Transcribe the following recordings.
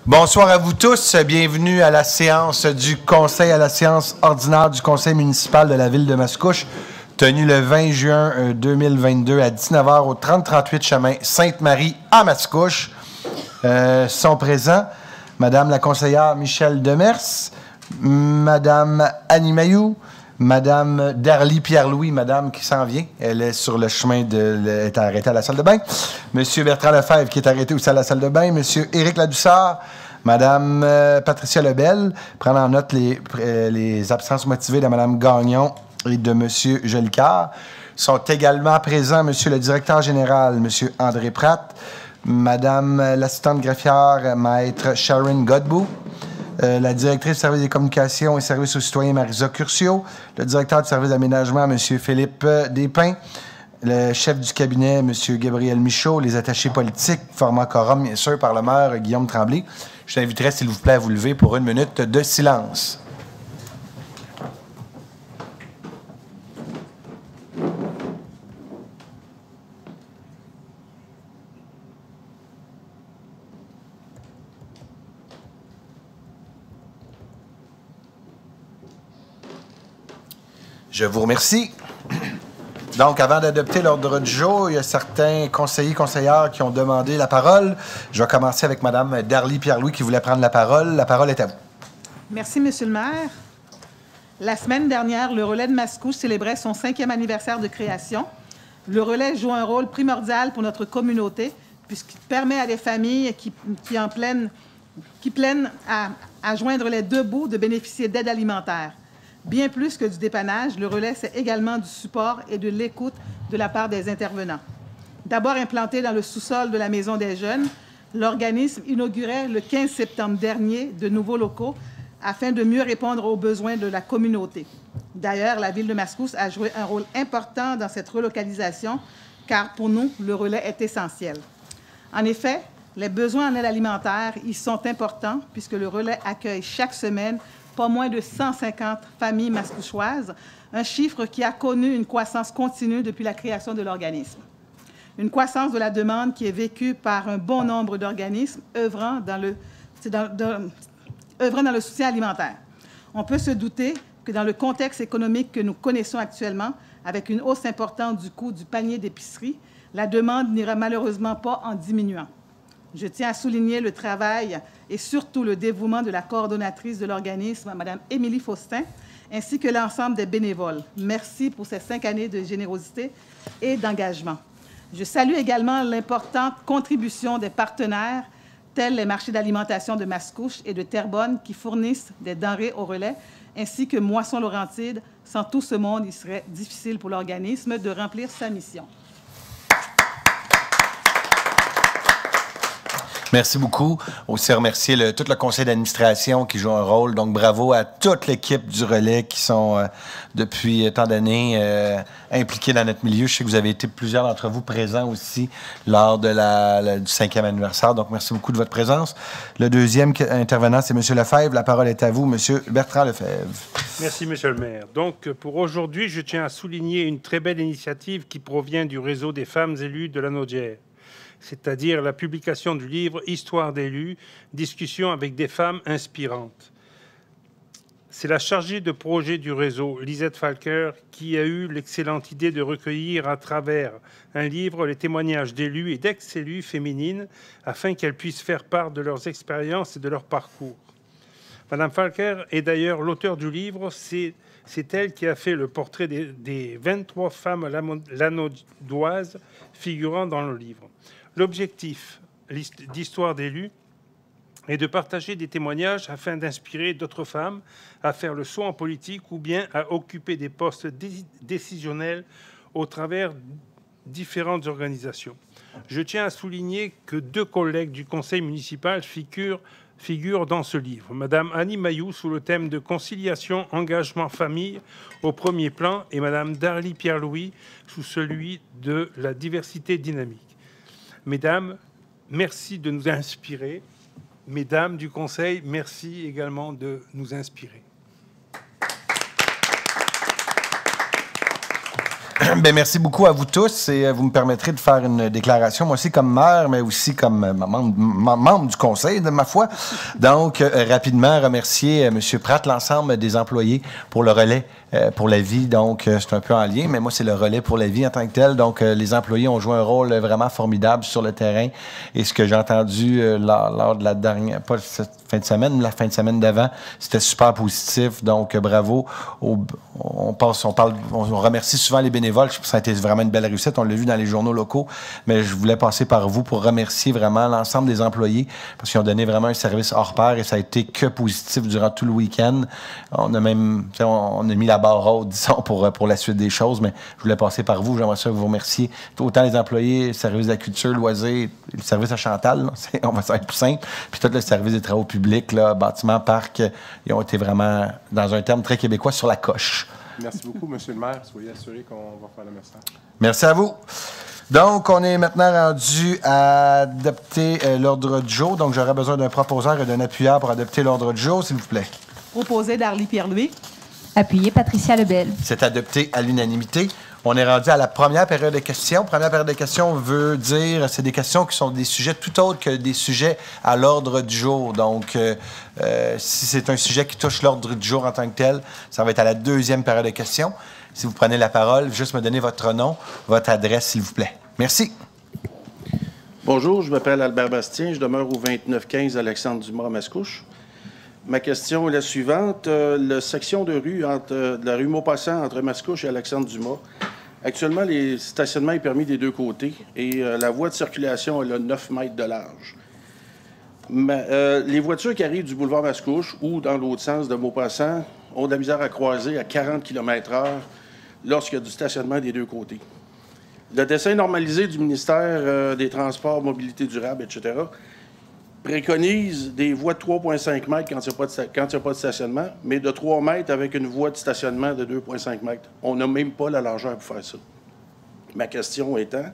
Bonsoir à vous tous. Bienvenue à la séance du Conseil, à la séance ordinaire du Conseil municipal de la ville de Mascouche, tenue le 20 juin 2022 à 19h au 3038 chemin Sainte-Marie à Mascouche. Sont présents Madame la conseillère Michèle Demers, Madame Annie Mayou, Madame Darly Pierre-Louis, Madame qui s'en vient. Elle est sur le chemin est arrêtée à la salle de bain. Monsieur Bertrand Lefebvre qui est arrêté aussi à la salle de bain. Monsieur Éric Ladussard, Madame Patricia Lebel, prenant en note les absences motivées de Madame Gagnon et de Monsieur Jolicoeur. Sont également présents Monsieur le directeur général, Monsieur André Pratt, Madame l'assistante greffière, Maître Sharon Godbout, la directrice du service des communications et services aux citoyens, Marisa Curcio, le directeur du service d'aménagement, M. Philippe Despins, le chef du cabinet, M. Gabriel Michaud, les attachés politiques, formant quorum, bien sûr, par le maire Guillaume Tremblay. Je t'inviterai, s'il vous plaît, à vous lever pour une minute de silence. Je vous remercie. Donc, avant d'adopter l'ordre du jour, il y a certains conseillers et conseillères qui ont demandé la parole. Je vais commencer avec Mme Darly Pierre-Louis qui voulait prendre la parole. La parole est à vous. Merci, Monsieur le maire. La semaine dernière, le Relais de Mascouche célébrait son 5e anniversaire de création. Le Relais joue un rôle primordial pour notre communauté puisqu'il permet à des familles qui peinent à joindre les deux bouts de bénéficier d'aide alimentaire. Bien plus que du dépannage, le Relais, c'est également du support et de l'écoute de la part des intervenants. D'abord implanté dans le sous-sol de la Maison des Jeunes, l'organisme inaugurait le 15 septembre dernier de nouveaux locaux afin de mieux répondre aux besoins de la communauté. D'ailleurs, la ville de Mascouche a joué un rôle important dans cette relocalisation, car pour nous, le Relais est essentiel. En effet, les besoins en aide alimentaire y sont importants puisque le Relais accueille chaque semaine pas moins de 150 familles mascouchoises, un chiffre qui a connu une croissance continue depuis la création de l'organisme. Une croissance de la demande qui est vécue par un bon nombre d'organismes œuvrant dans le soutien alimentaire. On peut se douter que dans le contexte économique que nous connaissons actuellement, avec une hausse importante du coût du panier d'épicerie, la demande n'ira malheureusement pas en diminuant. Je tiens à souligner le travail et surtout le dévouement de la coordonnatrice de l'organisme, Mme Émilie Faustin, ainsi que l'ensemble des bénévoles. Merci pour ces 5 années de générosité et d'engagement. Je salue également l'importante contribution des partenaires, tels les marchés d'alimentation de Mascouche et de Terrebonne, qui fournissent des denrées au Relais, ainsi que Moisson-Laurentide. Sans tout ce monde, il serait difficile pour l'organisme de remplir sa mission. Merci beaucoup. Aussi remercier tout le conseil d'administration qui joue un rôle. Donc, bravo à toute l'équipe du Relais qui sont, depuis tant d'années, impliqués dans notre milieu. Je sais que vous avez été plusieurs d'entre vous présents aussi lors de du 5e anniversaire. Donc, merci beaucoup de votre présence. Le deuxième intervenant, c'est M. Lefebvre. La parole est à vous, M. Bertrand Lefebvre. Merci, M. le maire. Donc, pour aujourd'hui, je tiens à souligner une très belle initiative qui provient du réseau des femmes élues de la Naudière, c'est-à-dire la publication du livre « Histoire d'élus, discussion avec des femmes inspirantes ». C'est la chargée de projet du réseau, Lisette Falker, qui a eu l'excellente idée de recueillir à travers un livre les témoignages d'élus et d'ex-élus féminines afin qu'elles puissent faire part de leurs expériences et de leur parcours. Madame Falker est d'ailleurs l'auteur du livre. C'est elle qui a fait le portrait des 23 femmes lanaudoises figurant dans le livre. L'objectif d'Histoire d'élus est de partager des témoignages afin d'inspirer d'autres femmes à faire le saut en politique ou bien à occuper des postes décisionnels au travers différentes organisations. Je tiens à souligner que 2 collègues du conseil municipal figurent dans ce livre. Madame Annie Mayou sous le thème de conciliation, engagement, famille au premier plan et Madame Darly Pierre-Louis sous celui de la diversité dynamique. Mesdames, merci de nous inspirer. Mesdames du Conseil, merci également de nous inspirer. Bien, merci beaucoup à vous tous et vous me permettrez de faire une déclaration, moi aussi comme maire, mais aussi comme membre du conseil, de ma foi. Donc, rapidement, remercier M. Pratt, l'ensemble des employés pour le relais pour la vie. Donc, c'est un peu en lien, mais moi, c'est le relais pour la vie en tant que tel. Donc, les employés ont joué un rôle vraiment formidable sur le terrain. Et ce que j'ai entendu lors de la dernière, pas cette fin de semaine, mais la fin de semaine d'avant, c'était super positif. Donc, bravo. On remercie souvent les bénévoles. Ça a été vraiment une belle réussite. On l'a vu dans les journaux locaux. Mais je voulais passer par vous pour remercier vraiment l'ensemble des employés parce qu'ils ont donné vraiment un service hors pair et ça a été que positif durant tout le week-end. On a même, on a mis la barre haute, disons, pour la suite des choses. Mais je voulais passer par vous. J'aimerais ça vous remercier. Autant les employés, le service de la culture, loisirs, le service à Chantal, là, on va être plus simple. Puis tout le service des travaux publics, là, bâtiments, parcs, ils ont été vraiment, dans un terme très québécois, sur la coche. Merci beaucoup, M. le maire. Soyez assuré qu'on va faire le message. Merci à vous. Donc, on est maintenant rendu à adopter l'ordre du jour. Donc, j'aurais besoin d'un proposeur et d'un appuyeur pour adopter l'ordre du jour, s'il vous plaît. Proposé Darly Pierre-Louis. Appuyé Patricia Lebel. C'est adopté à l'unanimité. On est rendu à la première période de questions. Première période de questions veut dire, c'est des questions qui sont des sujets tout autres que des sujets à l'ordre du jour. Donc, si c'est un sujet qui touche l'ordre du jour en tant que tel, ça va être à la deuxième période de questions. Si vous prenez la parole, juste me donner votre nom, votre adresse, s'il vous plaît. Merci. Bonjour, je m'appelle Albert Bastien, je demeure au 2915 Alexandre Dumas à Mascouche. Ma question est la suivante. La section de rue de la rue Maupassant entre Mascouche et Alexandre Dumas. Actuellement, les stationnements sont permis des deux côtés et la voie de circulation elle a 9 mètres de large. Les voitures qui arrivent du boulevard Mascouche ou dans l'autre sens de Maupassant ont de la misère à croiser à 40 km/h lorsqu'il y a du stationnement des deux côtés. Le dessin normalisé du ministère des Transports, Mobilité durable, etc., préconise des voies de 3,5 mètres quand il n'y a pas de stationnement, mais de 3 mètres avec une voie de stationnement de 2,5 mètres. On n'a même pas la largeur pour faire ça. Ma question étant,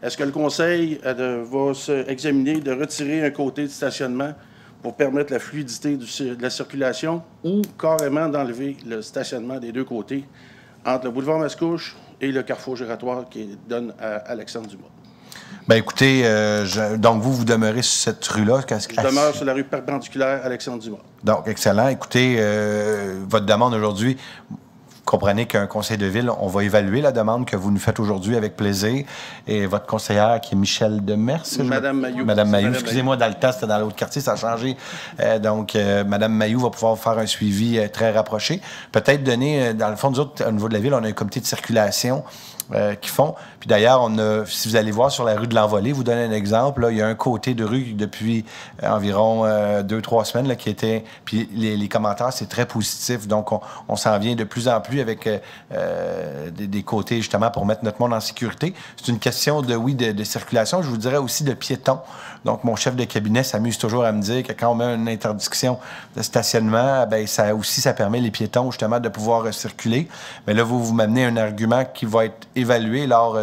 est-ce que le Conseil va examiner de retirer un côté de stationnement pour permettre la fluidité de la circulation ou carrément d'enlever le stationnement des deux côtés entre le boulevard Mascouche et le carrefour giratoire qui donne à Alexandre Dumas? Bien, écoutez, donc vous demeurez sur cette rue-là? Je demeure sur la rue perpendiculaire Alexandre Dumas. Donc, excellent. Écoutez, votre demande aujourd'hui, vous comprenez qu'un conseil de ville, on va évaluer la demande que vous nous faites aujourd'hui avec plaisir. Et votre conseillère, qui est Michel Demers, Madame Mailloux. Madame Mailloux. Excusez-moi, dans le temps, c'était dans l'autre quartier, ça a changé. Donc, Madame Mailloux va pouvoir faire un suivi très rapproché. Peut-être donner, dans le fond, nous autres, au niveau de la ville, on a un comité de circulation qui font. Puis d'ailleurs, si vous allez voir sur la rue de l'Envolée, vous donner un exemple, là, il y a un côté de rue depuis environ 2-3 semaines là, qui était... Puis les commentaires, c'est très positif. Donc, on s'en vient de plus en plus avec des côtés, justement, pour mettre notre monde en sécurité. C'est une question de circulation. Je vous dirais aussi de piétons. Donc, mon chef de cabinet s'amuse toujours à me dire que quand on met une interdiction de stationnement, bien, ça permet les piétons, justement, de pouvoir circuler. Mais là, vous m'amenez un argument qui va être évalué lors,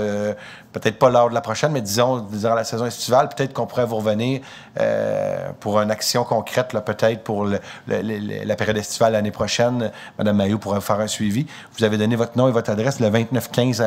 peut-être pas lors de la prochaine, mais disons, durant la saison estivale, peut-être qu'on pourrait vous revenir pour une action concrète, là, peut-être pour la période estivale l'année prochaine. Mme Mailloux pourrait vous faire un suivi. Vous avez donné votre nom et votre adresse, le 2915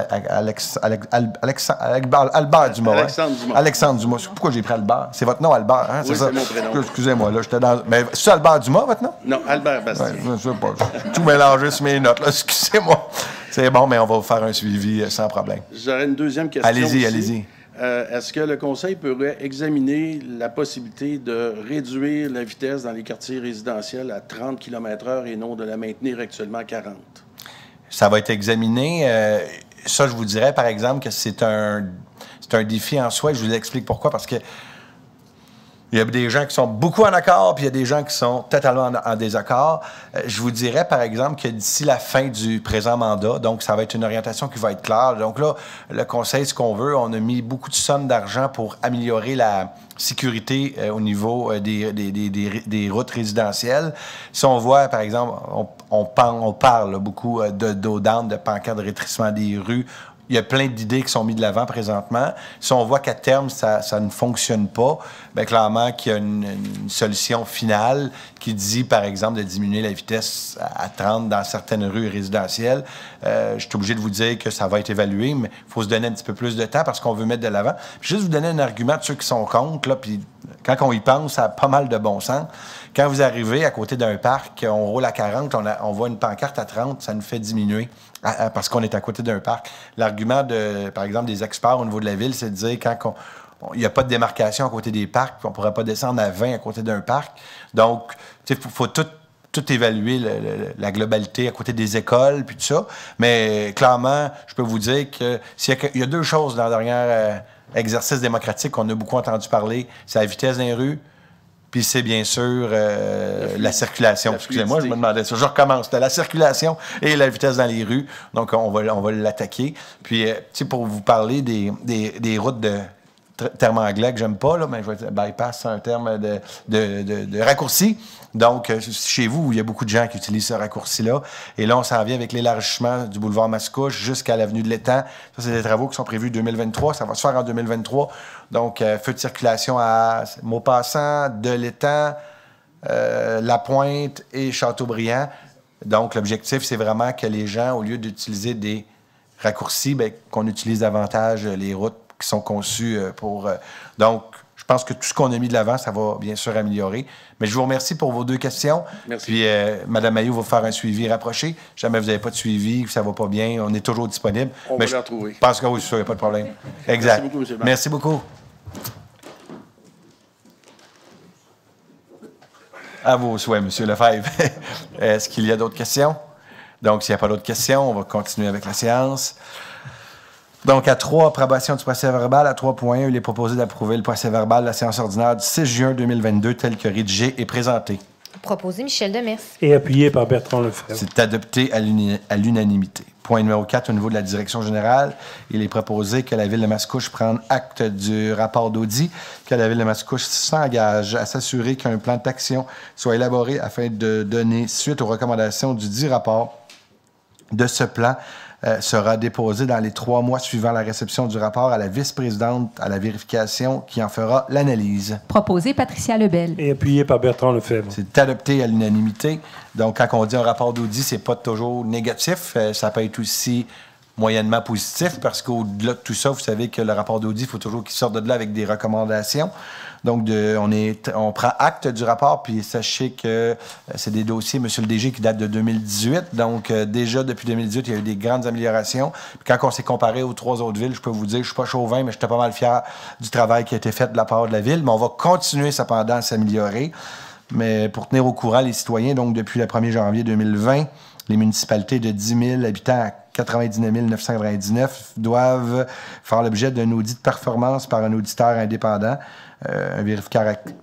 Albert Dumas. Alexandre Dumas. Alexandre Dumas. Pourquoi j'ai pris Albert? C'est votre nom, Albert, hein? Oui, c'est ça? mon prénom. Excusez-moi, là, j'étais dans... Mais c'est Albert Dumas, votre nom? Non, Albert Bastien. Ouais, je sais pas. J'ai tout mélangé sur mes notes, là. Excusez-moi. C'est bon, mais on va vous faire un suivi sans problème. J'aurais une deuxième question. Allez-y, allez-y. Est-ce que le Conseil pourrait examiner la possibilité de réduire la vitesse dans les quartiers résidentiels à 30 km/h et non de la maintenir actuellement à 40? Ça va être examiné. Ça, je vous dirais, par exemple, que c'est un défi en soi. Je vous explique pourquoi. Parce que il y a des gens qui sont beaucoup en accord, puis il y a des gens qui sont totalement en désaccord. Je vous dirais, par exemple, que d'ici la fin du présent mandat, donc ça va être une orientation qui va être claire. Donc là, le Conseil, ce qu'on veut, on a mis beaucoup de sommes d'argent pour améliorer la sécurité au niveau des routes résidentielles. Si on voit, par exemple, on parle beaucoup d'eau d'âne, de pancartes de rétrécissement des rues, il y a plein d'idées qui sont mises de l'avant présentement. Si on voit qu'à terme, ça ne fonctionne pas, bien clairement qu'il y a une solution finale qui dit, par exemple, de diminuer la vitesse à 30 dans certaines rues résidentielles. Je suis obligé de vous dire que ça va être évalué, mais il faut se donner un petit peu plus de temps parce qu'on veut mettre de l'avant. Puis juste vous donner un argument de ceux qui sont contre, là, puis quand on y pense, ça a pas mal de bon sens. Quand vous arrivez à côté d'un parc, on roule à 40, on voit une pancarte à 30, ça nous fait diminuer parce qu'on est à côté d'un parc. L'argument, par exemple, des experts au niveau de la ville, c'est de dire quand il n'y a pas de démarcation à côté des parcs, on ne pourrait pas descendre à 20 à côté d'un parc. Donc, il faut tout évaluer, la globalité à côté des écoles, puis tout ça. Mais clairement, je peux vous dire que il y a deux choses dans le dernier exercice démocratique qu'on a beaucoup entendu parler, c'est la vitesse dans les rues, puis c'est bien sûr la circulation. Excusez-moi, je me demandais ça. Je recommence. C'était la circulation et la vitesse dans les rues. Donc, on va l'attaquer. Puis, pour vous parler des routes de terme anglais que j'aime pas, là, mais je vais dire bypass, c'est un terme de raccourci. Donc, chez vous, il y a beaucoup de gens qui utilisent ce raccourci-là. Et là, on s'en vient avec l'élargissement du boulevard Mascouche jusqu'à l'avenue de l'Étang. Ça, c'est des travaux qui sont prévus 2023. Ça va se faire en 2023. Donc, feu de circulation à Maupassant, de l'Étang, La Pointe et Châteaubriand. Donc, l'objectif, c'est vraiment que les gens, au lieu d'utiliser des raccourcis, bien, qu'on utilise davantage les routes qui sont conçues pour... donc, je pense que tout ce qu'on a mis de l'avant, ça va bien sûr améliorer. Mais je vous remercie pour vos deux questions. Merci. Puis, Mme Mailloux va faire un suivi rapproché. Jamais vous n'avez pas de suivi, que ça ne va pas bien, on est toujours disponible. On va les retrouver. Je pense que oui, il n'y a pas de problème. Exact. Merci beaucoup, M. le maire. Merci beaucoup. À vos souhaits, M. Lefebvre. Est-ce qu'il y a d'autres questions? Donc, s'il n'y a pas d'autres questions, on va continuer avec la séance. Donc, à 3, approbation du procès-verbal. À 3.1, il est proposé d'approuver le procès-verbal de la séance ordinaire du 6 juin 2022 tel que rédigé et présenté. Proposé Michel Demers. Et appuyé par Bertrand Lefebvre. C'est adopté à l'unanimité. Point numéro 4, au niveau de la direction générale, il est proposé que la Ville de Mascouche prenne acte du rapport d'audit, que la Ville de Mascouche s'engage à s'assurer qu'un plan d'action soit élaboré afin de donner suite aux recommandations du dit rapport. De ce plan sera déposé dans les 3 mois suivant la réception du rapport à la vice-présidente à la vérification qui en fera l'analyse. Proposé Patricia Lebel. Et appuyé par Bertrand Lefebvre. C'est adopté à l'unanimité. Donc, quand on dit un rapport d'audit, c'est pas toujours négatif. Ça peut être aussi moyennement positif parce qu'au-delà de tout ça, vous savez que le rapport d'audit, il faut toujours qu'il sorte de là avec des recommandations. Donc, on prend acte du rapport, puis sachez que c'est des dossiers, Monsieur le DG, qui datent de 2018. Donc, déjà, depuis 2018, il y a eu des grandes améliorations. Puis quand on s'est comparé aux 3 autres villes, je peux vous dire, je ne suis pas chauvin, mais j'étais pas mal fier du travail qui a été fait de la part de la ville. Mais on va continuer cependant à s'améliorer. Mais pour tenir au courant les citoyens, donc depuis le 1er janvier 2020, les municipalités de 10 000 habitants à 99 999 doivent faire l'objet d'un audit de performance par un auditeur indépendant, un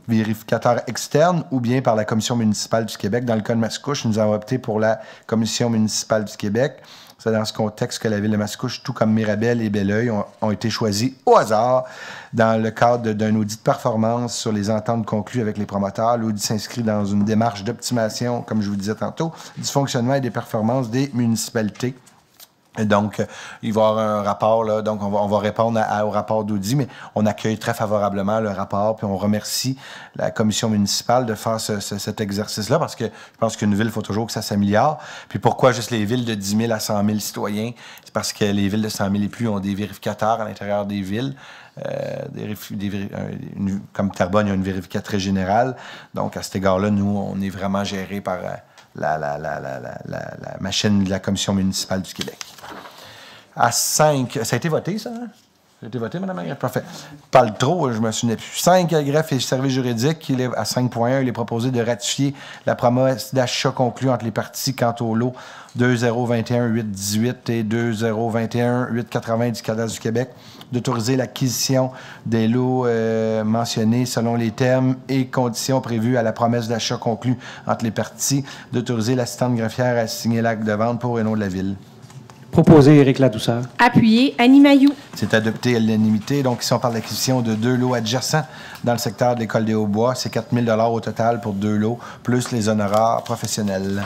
vérificateur externe ou bien par la Commission municipale du Québec. Dans le cas de Mascouche, nous avons opté pour la Commission municipale du Québec. C'est dans ce contexte que la Ville de Mascouche, tout comme Mirabel et Belleuil, ont été choisis au hasard dans le cadre d'un audit de performance sur les ententes conclues avec les promoteurs. L'audit s'inscrit dans une démarche d'optimisation, comme je vous disais tantôt, du fonctionnement et des performances des municipalités. Et donc, il va y avoir un rapport, là, donc on va répondre au rapport d'audit, mais on accueille très favorablement le rapport, puis on remercie la commission municipale de faire cet exercice-là, parce que je pense qu'une ville, il faut toujours que ça s'améliore. Puis pourquoi juste les villes de 10 000 à 100 000 citoyens? C'est parce que les villes de 100 000 et plus ont des vérificateurs à l'intérieur des villes. Comme Terrebonne, il y a une vérificatrice générale. Donc, à cet égard-là, nous, on est vraiment géré par la machine de la Commission municipale du Québec. À 5... Ça a été voté, ça? Hein? Ça a été voté, Mme Marguerite? Parfait. Parle trop, je me souviens plus. 5 greffes et services juridiques. À 5.1, il est proposé de ratifier la promesse d'achat conclue entre les parties quant au lot 2021-818 et 2021-880 du cadastre du Québec, d'autoriser l'acquisition des lots mentionnés selon les termes et conditions prévus à la promesse d'achat conclue entre les parties, d'autoriser l'assistante greffière à signer l'acte de vente pour et nom de la Ville. Proposé Éric Ladouceur. Appuyé Annie Mailloux. C'est adopté à l'unanimité. Donc, ici, on parle d'acquisition de 2 lots adjacents dans le secteur de l'École des Hauts-Bois. C'est 4 000 $ au total pour 2 lots, plus les honoraires professionnels.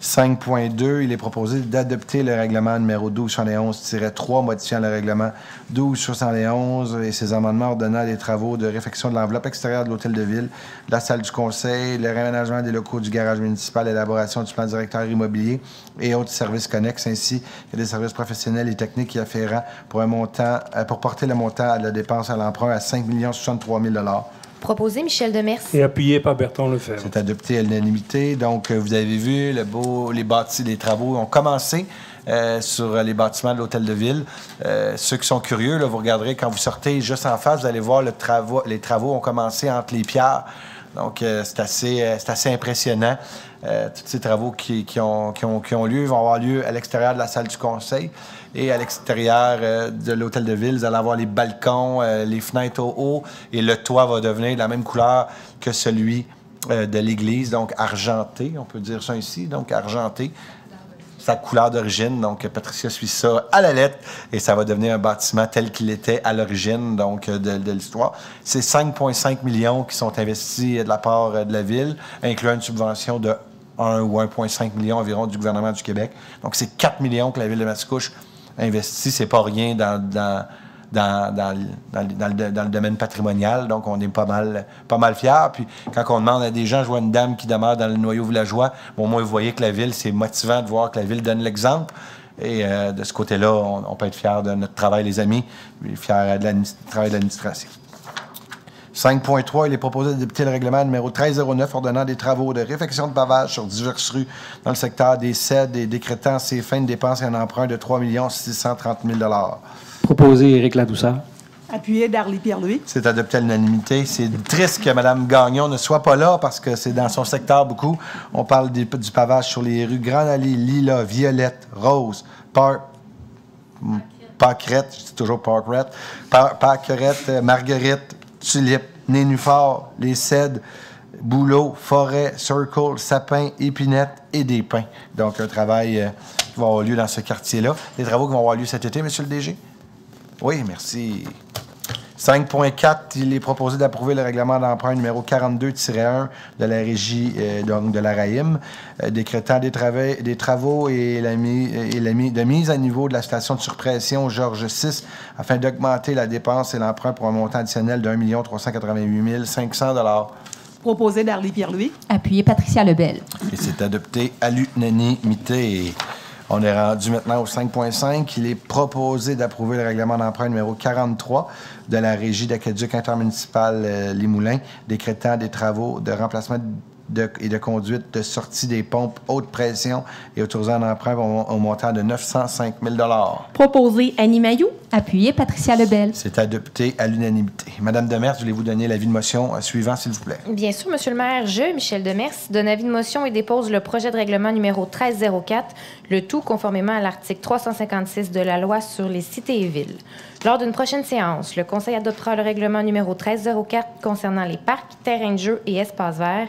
5.2, il est proposé d'adopter le règlement numéro 1271-3, modifiant le règlement 1271 et ses amendements ordonnant des travaux de réfection de l'enveloppe extérieure de l'hôtel de ville, de la salle du conseil, le réaménagement des locaux du garage municipal, l'élaboration du plan directeur immobilier et autres services connexes, ainsi que des services professionnels et techniques y afférents pour porter le montant de la dépense à l'emprunt à 5 063 000 $. Proposé Michel Demers. Et appuyé par Bertrand Lefebvre. C'est adopté à l'unanimité. Donc, vous avez vu, les travaux ont commencé sur les bâtiments de l'Hôtel de Ville. Ceux qui sont curieux, là, vous regarderez quand vous sortez juste en face, vous allez voir les travaux ont commencé entre les pierres. Donc, c'est assez impressionnant. Tous ces travaux qui ont lieu vont avoir lieu à l'extérieur de la salle du conseil et à l'extérieur de l'hôtel de ville. Vous allez avoir les balcons, les fenêtres au haut et le toit va devenir de la même couleur que celui de l'église, donc argenté, on peut dire ça ici, donc argenté. Sa couleur d'origine, donc Patricia suit ça à la lettre et ça va devenir un bâtiment tel qu'il était à l'origine donc de l'histoire. C'est 5,5 millions qui sont investis de la part de la Ville, incluant une subvention de 1 ou 1,5 million environ du gouvernement du Québec. Donc c'est 4 millions que la Ville de Mascouche investit, c'est pas rien dans le domaine patrimonial, donc on est pas mal fiers. Puis quand on demande à des gens, je vois une dame qui demeure dans le noyau villageois, bon, moi, vous voyez que la Ville, c'est motivant de voir que la Ville donne l'exemple. Et de ce côté-là, on peut être fiers de notre travail, les amis, fiers du travail de l'administration. 5.3, il est proposé d'adopter le règlement numéro 1309 ordonnant des travaux de réfection de pavage sur diverses rues dans le secteur des CED et décrétant ses fins de dépenses et un emprunt de 3 630 000 $. Proposé Éric Ladouceur. Appuyé Darly Pierre-Louis. C'est adopté à l'unanimité. C'est triste que Mme Gagnon ne soit pas là parce que c'est dans son secteur beaucoup. On parle du pavage sur les rues Grande Allée, Lila, Violette, Rose, Pâquerette, je dis toujours Pâquerette, Marguerite, Tulipe, Nénuphar, les Cèdres, Bouleau, Forêt, Circle, Sapin, Épinette et des Pins. Donc, un travail qui va avoir lieu dans ce quartier-là. Les travaux qui vont avoir lieu cet été, M. le DG? Oui, merci. 5.4, il est proposé d'approuver le règlement d'emprunt numéro 42-1 de la régie donc de la RAIM, décrétant des travaux et de mise à niveau de la station de surpression Georges VI afin d'augmenter la dépense et l'emprunt pour un montant additionnel de 1 388 500 $. Proposé Darly Pierre-Louis. Appuyé Patricia Lebel. Et c'est adopté à l'unanimité. On est rendu maintenant au 5.5. Il est proposé d'approuver le règlement d'emprunt numéro 43 de la Régie d'aqueduc intermunicipal Les Moulins, décrétant des travaux de remplacement et de conduite de sortie des pompes haute pression et autorisant un emprunt au montant de 905 000 $. Proposé Annie Mailloux. Appuyé Patricia Lebel. C'est adopté à l'unanimité. Madame Demers, voulez-vous donner l'avis de motion suivant, s'il vous plaît? Bien sûr, Monsieur le maire, Michel Demers, donne avis de motion et dépose le projet de règlement numéro 1304, le tout conformément à l'article 356 de la loi sur les cités et villes. Lors d'une prochaine séance, le Conseil adoptera le règlement numéro 1304 concernant les parcs, terrains de jeu et espaces verts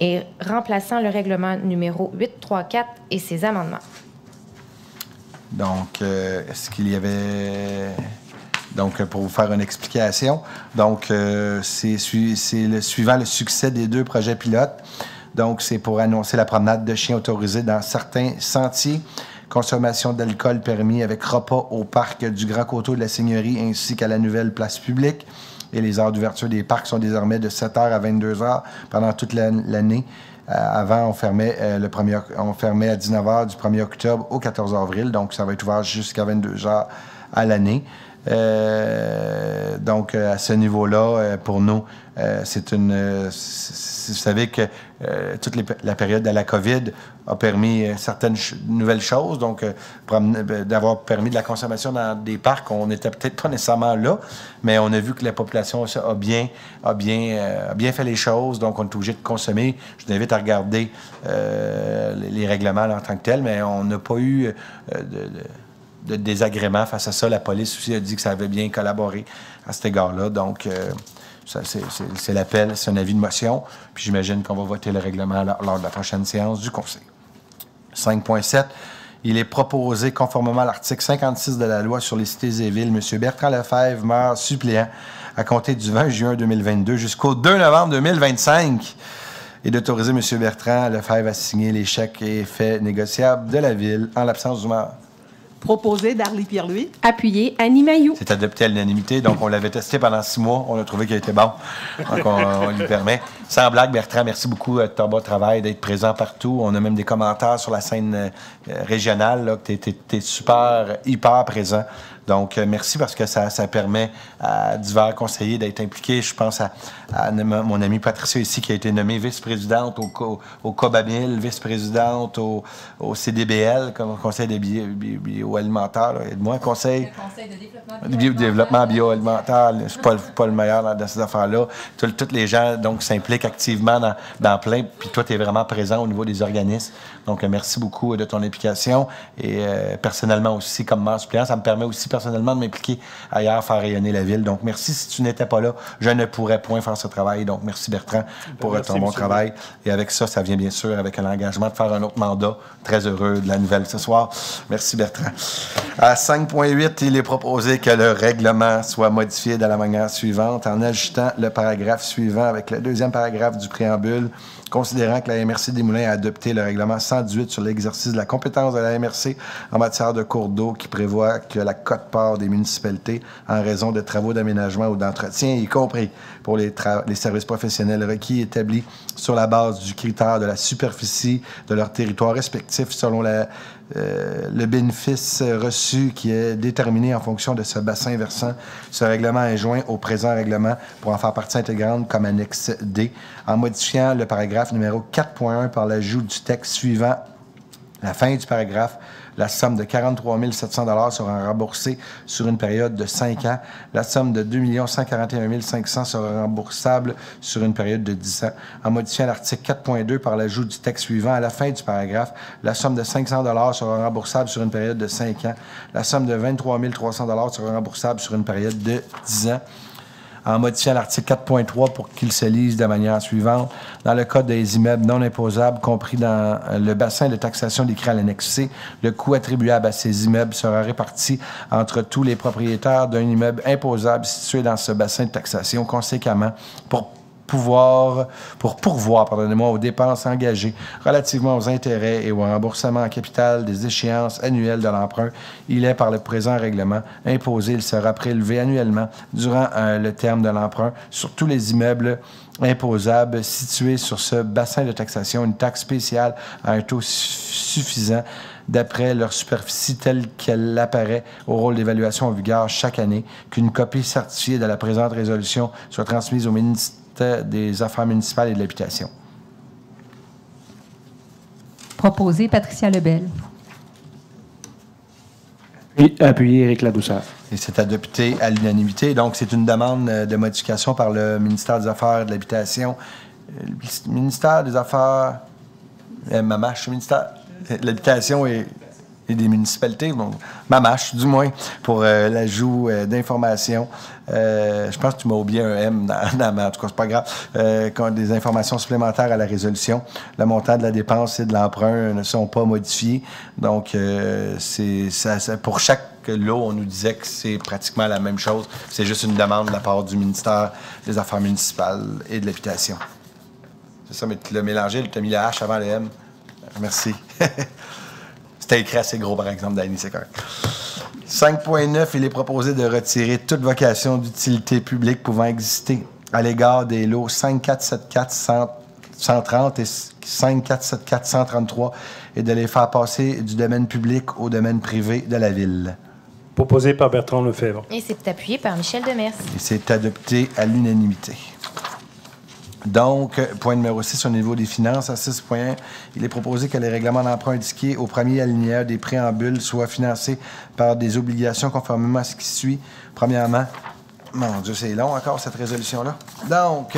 et remplaçant le règlement numéro 834 et ses amendements. Donc, est-ce qu'il y avait... Donc, pour vous faire une explication, donc c'est le suivant le succès des 2 projets pilotes. Donc, c'est pour annoncer la promenade de chiens autorisée dans certains sentiers, consommation d'alcool permis avec repas au parc du Grand Coteau de la Seigneurie ainsi qu'à la nouvelle place publique. Et les heures d'ouverture des parcs sont désormais de 7h à 22h pendant toute l'année. Avant, on fermait à 19h du 1er octobre au 14 avril. Donc, ça va être ouvert jusqu'à 22h à l'année. Donc, à ce niveau-là, pour nous, c'est une... vous savez que toute la période de la COVID a permis certaines nouvelles choses. Donc, d'avoir permis de la consommation dans des parcs, on n'était peut-être pas nécessairement là, mais on a vu que la population a bien fait les choses. Donc, on est obligé de consommer. Je vous invite à regarder les règlements là, en tant que tels, mais on n'a pas eu de désagréments face à ça. La police aussi a dit que ça avait bien collaboré à cet égard-là. Donc, c'est l'appel, c'est un avis de motion. Puis j'imagine qu'on va voter le règlement lors de la prochaine séance du Conseil. 5.7. Il est proposé, conformément à l'article 56 de la loi sur les cités et villes, M. Bertrand Lefebvre, maire suppléant, à compter du 20 juin 2022 jusqu'au 2 novembre 2025. et d'autoriser M. Bertrand Lefebvre à signer les chèques et faits négociables de la Ville en l'absence du maire. Proposé Darly Pierre-Louis. Appuyé Annie Mailloux. C'est adopté à l'unanimité, donc on l'avait testé pendant 6 mois. On a trouvé qu'il était bon, donc on lui permet. Sans blague, Bertrand, merci beaucoup de ton bon travail, d'être présent partout. On a même des commentaires sur la scène régionale, là, que tu es super, hyper présent. Donc, merci parce que ça permet à divers conseillers d'être impliqués. Je pense à mon amie Patricia ici qui a été nommée vice-présidente au COBAMIL, vice-présidente au CDBL, comme Conseil des bioalimentaires. Aide-moi, Conseil de développement bioalimentaire. Je ne suis pas le meilleur dans ces affaires-là. Tous les gens donc s'impliquent activement dans plein. Puis toi, tu es vraiment présent au niveau des organismes. Donc, merci beaucoup de ton implication. Et personnellement aussi, comme maire suppléant, ça me permet aussi personnellement de m'impliquer ailleurs, faire rayonner la Ville. Donc, merci. Si tu n'étais pas là, je ne pourrais point faire ce travail. Donc, merci Bertrand pour ton bon travail. Et avec ça, ça vient bien sûr avec l'engagement de faire un autre mandat. Très heureux de la nouvelle ce soir. Merci Bertrand. À 5.8, il est proposé que le règlement soit modifié de la manière suivante en ajoutant le paragraphe suivant avec le deuxième paragraphe du préambule. Considérant que la MRC des Moulins a adopté le règlement 118 sur l'exercice de la compétence de la MRC en matière de cours d'eau qui prévoit que la quote-part des municipalités en raison de travaux d'aménagement ou d'entretien, y compris pour les services professionnels requis, établis sur la base du critère de la superficie de leur territoire respectif selon le bénéfice reçu qui est déterminé en fonction de ce bassin versant. Ce règlement est joint au présent règlement pour en faire partie intégrante comme annexe D, en modifiant le paragraphe numéro 4.1 par l'ajout du texte suivant. La fin du paragraphe, la somme de 43 700 sera remboursée sur une période de 5 ans. La somme de 2 141 500 sera remboursable sur une période de 10 ans. En modifiant l'article 4.2 par l'ajout du texte suivant, à la fin du paragraphe, la somme de 500 sera remboursable sur une période de 5 ans. La somme de 23 300 sera remboursable sur une période de 10 ans. En modifiant l'article 4.3 pour qu'il se lise de la manière suivante. Dans le cas des immeubles non imposables compris dans le bassin de taxation décrit à l'annexe C, le coût attribuable à ces immeubles sera réparti entre tous les propriétaires d'un immeuble imposable situé dans ce bassin de taxation. Conséquemment, pour pourvoir aux dépenses engagées relativement aux intérêts et au remboursement en capital des échéances annuelles de l'emprunt, il est par le présent règlement imposé, il sera prélevé annuellement durant le terme de l'emprunt sur tous les immeubles imposables situés sur ce bassin de taxation une taxe spéciale à un taux suffisant d'après leur superficie telle qu'elle apparaît au rôle d'évaluation en vigueur chaque année, qu'une copie certifiée de la présente résolution soit transmise au ministère des Affaires municipales et de l'Habitation. Proposé Patricia Lebel. Appuyé Éric Ladouceur. Et c'est adopté à l'unanimité. Donc, c'est une demande de modification par le ministère des Affaires et de l'Habitation. Le ministère des Affaires... Mamache, le ministère de l'Habitation et des municipalités, bon, Mamache, du moins, pour l'ajout d'informations. Je pense que tu m'as oublié un M dans en tout cas, c'est pas grave. Des informations supplémentaires à la résolution. Le montant de la dépense et de l'emprunt ne sont pas modifiés. Donc, pour chaque lot, on nous disait que c'est pratiquement la même chose. C'est juste une demande de la part du ministère des Affaires municipales et de l'Habitation. C'est ça, mais tu l'as mélangé, tu as mis le H avant le M. Merci. C'était écrit assez gros, par exemple, Danny, c'est correct. 5.9, il est proposé de retirer toute vocation d'utilité publique pouvant exister à l'égard des lots 5474 130 et 5474 133 et de les faire passer du domaine public au domaine privé de la Ville. Proposé par Bertrand Lefebvre. Et c'est appuyé par Michel Demers. Et c'est adopté à l'unanimité. Donc, point numéro 6, au niveau des finances, à 6.1, il est proposé que les règlements d'emprunt indiqués au premier alinéa des préambules soient financés par des obligations conformément à ce qui suit. Premièrement, mon Dieu, c'est long encore, cette résolution-là. Donc,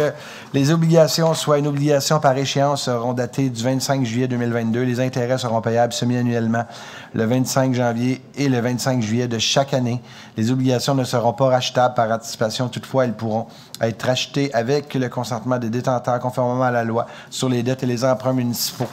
les obligations, soit une obligation par échéance, seront datées du 25 juillet 2022. Les intérêts seront payables semi-annuellement le 25 janvier et le 25 juillet de chaque année. Les obligations ne seront pas rachetables par anticipation. Toutefois, elles pourront être rachetées avec le consentement des détenteurs conformément à la loi sur les dettes et les emprunts municipaux.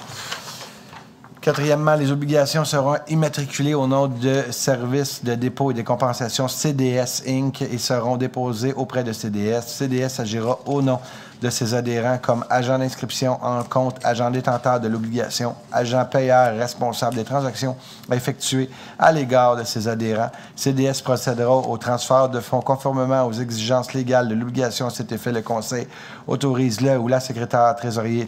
Quatrièmement, les obligations seront immatriculées au nom de Service de dépôt et de compensation CDS Inc. et seront déposées auprès de CDS. CDS agira au nom de ses adhérents comme agent d'inscription en compte, agent détenteur de l'obligation, agent payeur responsable des transactions effectuées à l'égard de ses adhérents. CDS procédera au transfert de fonds conformément aux exigences légales de l'obligation. À cet effet, le Conseil autorise le ou la secrétaire trésorier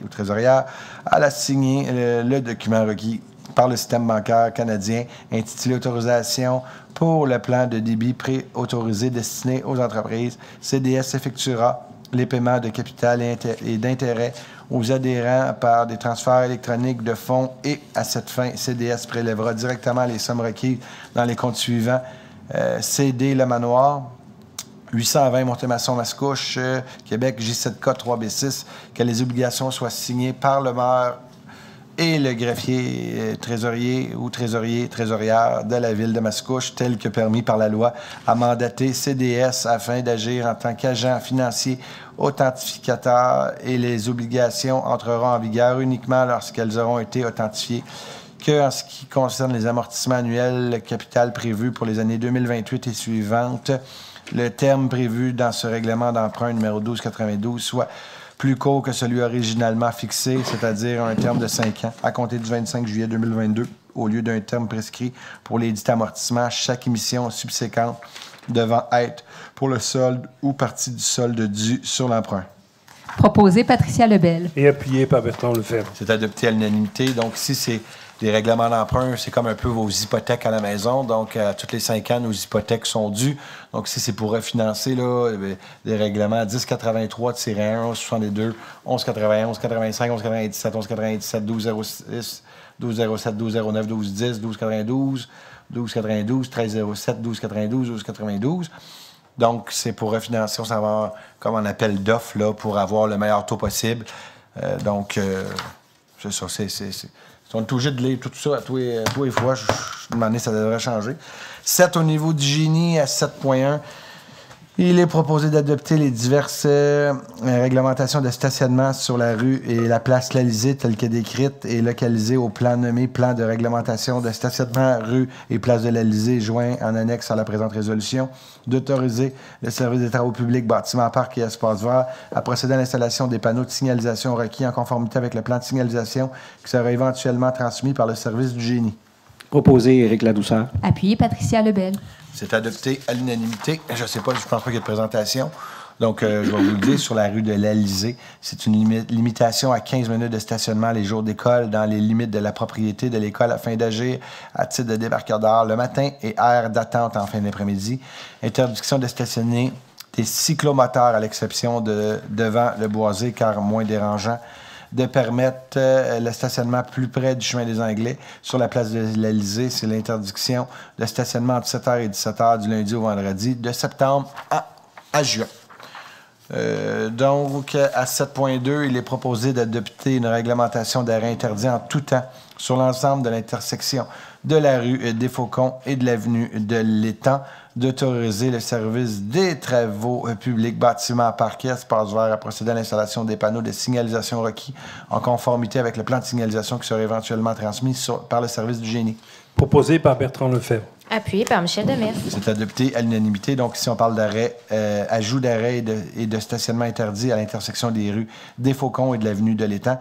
ou trésorière à la signer le document requis par le système bancaire canadien intitulé « Autorisation pour le plan de débit préautorisé destiné aux entreprises ». CDS effectuera les paiements de capital et d'intérêt aux adhérents par des transferts électroniques de fonds et, à cette fin, CDS prélèvera directement les sommes requises dans les comptes suivants. CD Le Manoir, 820 Montémasson-Mascouche, Québec, J7K 3B6, que les obligations soient signées par le maire et le greffier trésorier ou trésorière de la ville de Mascouche, tel que permis par la loi, a mandaté CDS afin d'agir en tant qu'agent financier authentificateur, et les obligations entreront en vigueur uniquement lorsqu'elles auront été authentifiées. En ce qui concerne les amortissements annuels capital prévus pour les années 2028 et suivantes, le terme prévu dans ce règlement d'emprunt numéro 1292 soit plus court que celui originalement fixé, c'est-à-dire un terme de 5 ans, à compter du 25 juillet 2022, au lieu d'un terme prescrit pour les dits amortissements, chaque émission subséquente devant être pour le solde ou partie du solde dû sur l'emprunt. Proposé Patricia Lebel. Et appuyé par Bertrand Lefebvre. C'est adopté à l'unanimité. Donc, ici, c'est des règlements d'emprunt, c'est comme un peu vos hypothèques à la maison. Donc, tous les 5 ans, nos hypothèques sont dues. Donc, si c'est pour refinancer, là, des règlements 1083-1, 1162, 1191, 85, 1197, 1197, 1206, 1207, 1209, 1210, 1292, 1292, 1307, 1292, 1292. Donc, c'est pour refinancer. On s'en va comme un appel d'offres là, pour avoir le meilleur taux possible. C'est ça. On est obligé de lire tout ça à tous les fois. Je me demandais si ça devrait changer. 7 au niveau du génie à 7.1. Il est proposé d'adopter les diverses réglementations de stationnement sur la rue et la place L'Alizé telles que décrites et localisées au plan nommé Plan de réglementation de stationnement rue et place de l'Alizé joint en annexe à la présente résolution, d'autoriser le service des travaux publics, bâtiments, parcs et espaces verts à procéder à l'installation des panneaux de signalisation requis en conformité avec le plan de signalisation qui sera éventuellement transmis par le service du génie. Proposé Éric Ladouceur. Appuyé Patricia Lebel. C'est adopté à l'unanimité. Je ne sais pas, je pense pas qu'il y ait de présentation. Donc, je vais vous le dire, sur la rue de l'Alizé, c'est une limitation à 15 minutes de stationnement les jours d'école dans les limites de la propriété de l'école afin d'agir à titre de débarcadère le matin et aire d'attente en fin d'après-midi. Interdiction de stationner des cyclomoteurs à l'exception de devant le boisé car moins dérangeant. De permettre le stationnement plus près du chemin des Anglais. Sur la place de l'Alizé, c'est l'interdiction de stationnement entre 7h et 17h du lundi au vendredi, de septembre à juin. Donc, à 7.2, il est proposé d'adopter une réglementation d'arrêt interdit en tout temps sur l'ensemble de l'intersection de la rue des Faucons et de l'avenue de l'Étang, d'autoriser le service des travaux publics, bâtiments, parquets, espaces verts à procéder à l'installation des panneaux de signalisation requis en conformité avec le plan de signalisation qui sera éventuellement transmis par le service du génie. Proposé par Bertrand Lefebvre. Appuyé par Michel Demers. C'est adopté à l'unanimité. Donc, ici, on parle d'arrêt, ajout d'arrêt et de stationnement interdit à l'intersection des rues des Faucons et de l'avenue de l'Étang.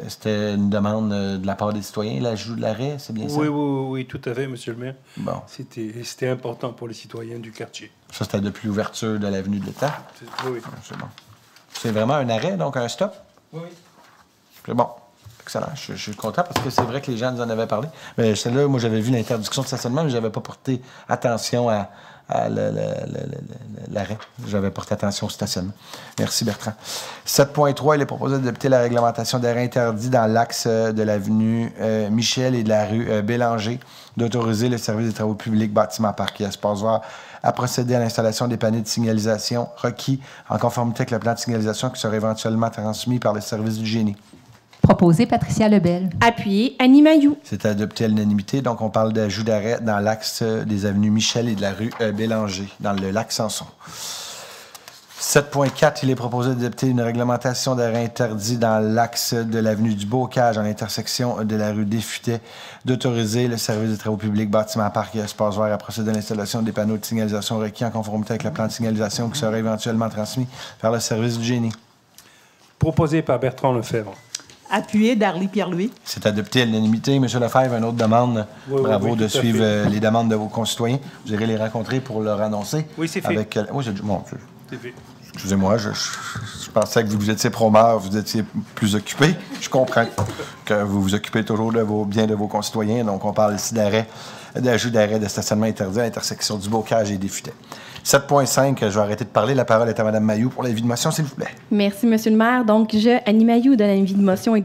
C'était une demande de la part des citoyens, l'ajout de l'arrêt, c'est bien ça? Oui, tout à fait, monsieur le maire. Bon. C'était important pour les citoyens du quartier. Ça, c'était depuis l'ouverture de l'avenue de l'Étang? Oui. C'est bon. C'est vraiment un arrêt, donc un stop? Oui. C'est bon. Excellent. Je suis content parce que c'est vrai que les gens nous en avaient parlé. Mais celle-là, moi, j'avais vu l'interdiction de stationnement, mais je n'avais pas porté attention à l'arrêt. J'avais porté attention au stationnement. Merci, Bertrand. 7.3, il est proposé d'adopter la réglementation d'arrêt interdit dans l'axe de l'avenue Michel et de la rue Bélanger, d'autoriser le service des travaux publics, bâtiments, parcs et espaces verts à procéder à l'installation des panneaux de signalisation requis en conformité avec le plan de signalisation qui sera éventuellement transmis par le service du génie. Proposé Patricia Lebel. Appuyé Annie Mailloux. C'est adopté à l'unanimité. Donc, on parle d'ajout d'arrêt dans l'axe des avenues Michel et de la rue Bélanger, dans le lac Samson. 7.4, il est proposé d'adopter une réglementation d'arrêt interdit dans l'axe de l'avenue du Bocage, à l'intersection de la rue des Futaies, d'autoriser le service des travaux publics, bâtiments, parcs et espaces verts à procéder à l'installation des panneaux de signalisation requis en conformité avec le plan de signalisation qui sera éventuellement transmis vers le service du génie. Proposé par Bertrand Lefebvre. Appuyé Darly Pierre-Louis. C'est adopté à l'unanimité. M. Lefebvre, une autre demande. Oui, Bravo oui, de tout à suivre fait. les demandes de vos concitoyens. Vous irez les rencontrer pour leur annoncer. Oui, c'est fait. Avec, oui, bon, C'est fait. excusez-moi, je pensais que vous étiez promeur, vous étiez plus occupé. Je comprends que vous vous occupez toujours de vos concitoyens. Donc, on parle ici d'ajout d'arrêt de stationnement interdit à l'intersection du Bocage et des Futaies. 7.5, je vais arrêter de parler. La parole est à Mme Mailloux pour l'avis de motion, s'il vous plaît. Merci, Monsieur le maire. Donc, Annie Mailloux donne l'avis de motion et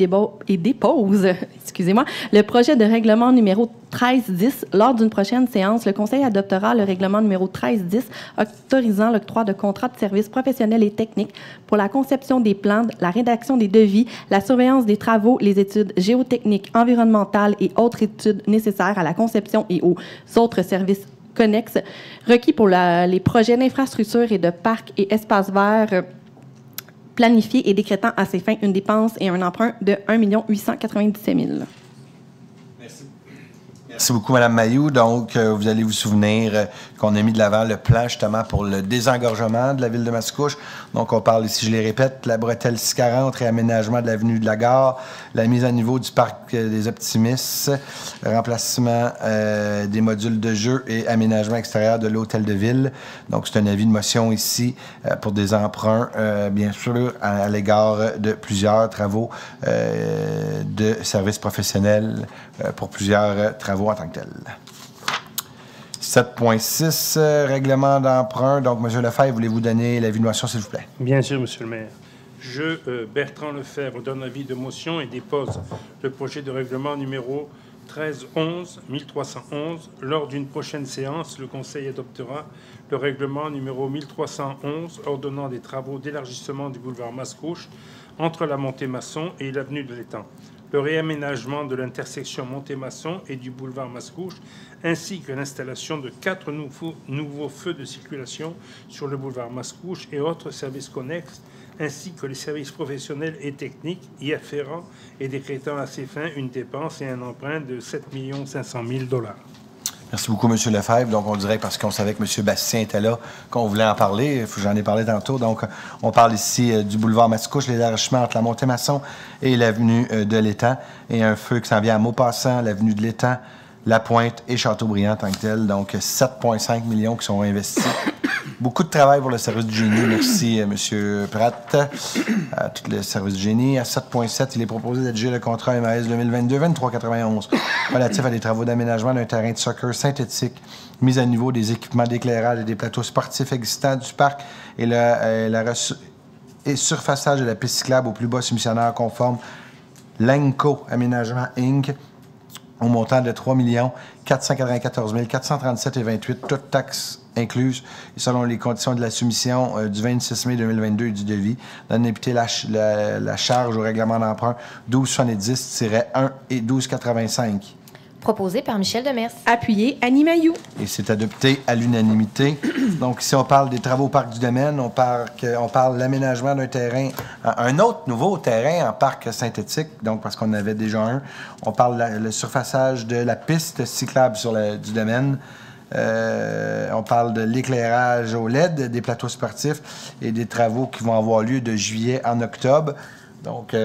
dépose, excusez-moi, le projet de règlement numéro 1310. Lors d'une prochaine séance, le Conseil adoptera le règlement numéro 1310 autorisant l'octroi de contrats de services professionnels et techniques pour la conception des plans, la rédaction des devis, la surveillance des travaux, les études géotechniques, environnementales et autres études nécessaires à la conception et aux autres services connexes requis pour les projets d'infrastructures et de parcs et espaces verts planifiés et décrétant à ces fins une dépense et un emprunt de 1 897 000. Merci beaucoup, Mme Mailloux. Donc, vous allez vous souvenir qu'on a mis de l'avant le plan justement pour le désengorgement de la ville de Mascouche. Donc, on parle ici, je les répète, la bretelle 640, réaménagement de l'avenue de la Gare, la mise à niveau du parc des Optimistes, remplacement des modules de jeu et aménagement extérieur de l'hôtel de ville. Donc, c'est un avis de motion ici pour des emprunts, bien sûr, à l'égard de plusieurs travaux de services professionnels pour plusieurs travaux en tant que tel. 7.6, règlement d'emprunt. Donc, M. Lefebvre, voulez-vous donner l'avis de motion, s'il vous plaît? Bien sûr, Monsieur le maire. Je, Bertrand Lefebvre, donne avis de motion et dépose le projet de règlement numéro 1311. Lors d'une prochaine séance, le Conseil adoptera le règlement numéro 1311 ordonnant des travaux d'élargissement du boulevard Mascouche entre la Montée-Masson et l'avenue de l'Étang, le réaménagement de l'intersection Montée-Masson et du boulevard Mascouche, ainsi que l'installation de 4 nouveaux feux de circulation sur le boulevard Mascouche et autres services connexes, ainsi que les services professionnels et techniques y afférents, et décrétant à ces fins une dépense et un emprunt de 7 500 000 $. Merci beaucoup, M. Lefebvre. Donc, on dirait, parce qu'on savait que M. Bastien était là, qu'on voulait en parler. J'en ai parlé tantôt. Donc, on parle ici du boulevard Mascouche, l'élargissement entre la Montée-Masson et l'avenue de l'Étang, et un feu qui s'en vient à Maupassant, l'avenue de l'Étang, La Pointe et Châteaubriand en tant que tel. Donc, 7,5 millions qui sont investis. Beaucoup de travail pour le service du génie. Merci, M. Pratt, à tout le service du génie. À 7.7, il est proposé d'adjuger le contrat MAS 2022-2391 relatif à des travaux d'aménagement d'un terrain de soccer synthétique, mise à niveau des équipements d'éclairage et des plateaux sportifs existants du parc et surfaçage de la piste cyclable au plus bas soumissionnaire conforme Lenco Aménagement Inc., au montant de 3 494 437,28 $, toutes taxes incluses, et selon les conditions de la soumission du 26 mai 2022 et du devis, d'en imputer la charge au règlement d'emprunt 1270-1 et 1285. Proposé par Michel Demers. Appuyé Annie Mailloux. Et c'est adopté à l'unanimité. Donc, ici, on parle des travaux au parc du domaine, on parle de l'aménagement d'un terrain, un autre nouveau terrain en parc synthétique, donc parce qu'on avait déjà un. On parle le surfaçage de la piste cyclable du domaine. On parle de l'éclairage au LED, des plateaux sportifs et des travaux qui vont avoir lieu de juillet en octobre. Donc,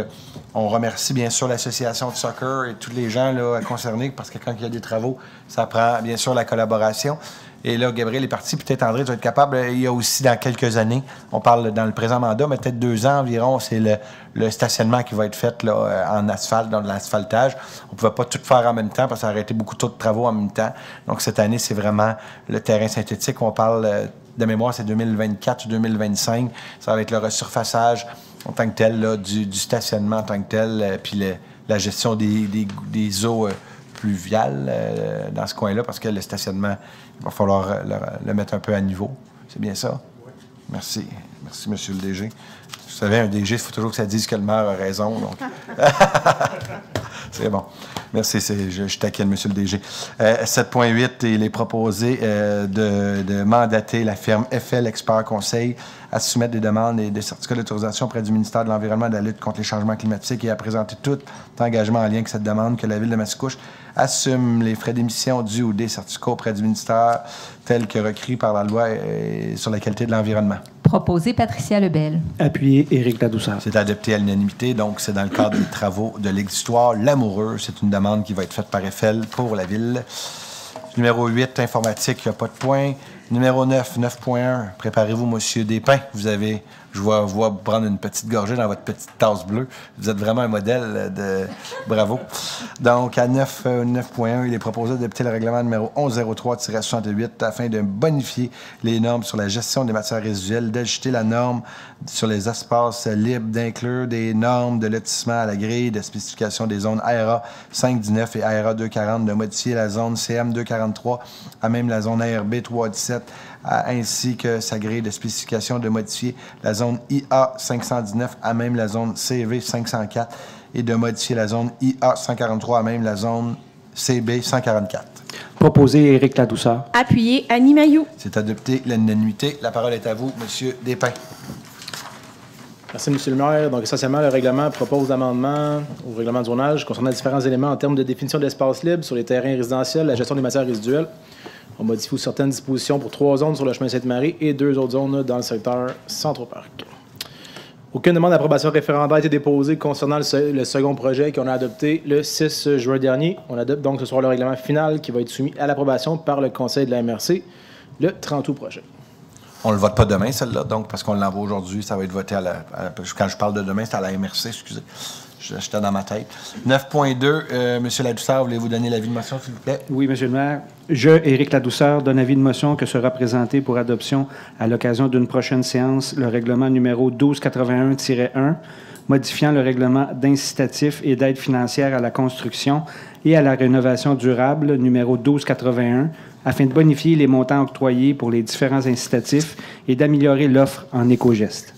on remercie bien sûr l'association de soccer et tous les gens là, concernés, parce que quand il y a des travaux, ça prend bien sûr la collaboration. Et là, Gabriel est parti, peut-être André, tu vas être capable. Il y a aussi dans quelques années, on parle dans le présent mandat, mais peut-être 2 ans environ, c'est le stationnement qui va être fait là, en asphalte, dans de l'asphaltage. On ne pouvait pas tout faire en même temps parce que ça aurait été beaucoup trop de travaux en même temps. Donc, cette année, c'est vraiment le terrain synthétique. On parle de mémoire, c'est 2024 ou 2025. Ça va être le resurfaçage en tant que tel, là, du stationnement en tant que tel, puis la gestion des eaux pluviales dans ce coin-là, parce que le stationnement, il va falloir le mettre un peu à niveau. C'est bien ça? Oui. Merci. Merci, M. le DG. Vous savez, un DG, il faut toujours que ça dise que le maire a raison. Donc. C'est bon. Merci, je taquine, M. le DG. 7.8, il est proposé de mandater la firme FL Expert Conseil à soumettre des demandes et des certificats d'autorisation auprès du ministère de l'Environnement et de la lutte contre les changements climatiques et à présenter tout engagement en lien avec cette demande, que la Ville de Mascouche assume les frais d'émission dus ou des certificats auprès du ministère tels que requis par la loi sur la qualité de l'environnement. Proposé Patricia Lebel. Appuyé Éric Ladouceur. C'est adopté à l'unanimité, donc c'est dans le cadre des travaux de l'histoire L'Amoureux. C'est une demande qui va être faite par Eiffel pour la Ville. Numéro 8, informatique, il n'y a pas de point. Numéro 9, 9.1, préparez-vous, Monsieur Despins. Je vois vous prendre une petite gorgée dans votre petite tasse bleue. Vous êtes vraiment un modèle de... Bravo. Donc, à 9.1, il est proposé d'adopter le règlement numéro 1103-68 afin de bonifier les normes sur la gestion des matières résiduelles, d'ajuster la norme sur les espaces libres, d'inclure des normes de lotissement à la grille de spécification des zones ARA 519 et ARA 240, de modifier la zone CM 243 à même la zone ARB 317, ainsi que sa grille de spécification de modifier la zone IA 519 à même la zone CV 504 et de modifier la zone IA 143 à même la zone CB 144. Proposé Éric Ladouceur. Appuyé Annie Mailloux. C'est adopté l'unanimité. La parole est à vous, M. Despins. Merci, M. le maire. Donc, essentiellement, le règlement propose d'amendements au règlement de zonage concernant différents éléments en termes de définition d'espace libre sur les terrains résidentiels, la gestion des matières résiduelles. On modifie certaines dispositions pour 3 zones sur le chemin Sainte-Marie et 2 autres zones dans le secteur Centre-Parc. Aucune demande d'approbation référendaire a été déposée concernant le second projet qu'on a adopté le 6 juin dernier. On adopte donc ce soir le règlement final qui va être soumis à l'approbation par le Conseil de la MRC le 30 août prochain. On ne le vote pas demain, celle-là, donc, parce qu'on l'envoie aujourd'hui. Ça va être voté quand je parle de demain, c'est à la MRC, excusez. J'étais dans ma tête. 9.2, M. Ladouceur, voulez-vous donner l'avis de motion, s'il vous plaît? Oui, M. le maire. Je, Éric Ladouceur, donne avis de motion que sera présenté pour adoption à l'occasion d'une prochaine séance le règlement numéro 1281-1, modifiant le règlement d'incitatif et d'aide financière à la construction et à la rénovation durable numéro 1281, afin de bonifier les montants octroyés pour les différents incitatifs et d'améliorer l'offre en éco-gestes.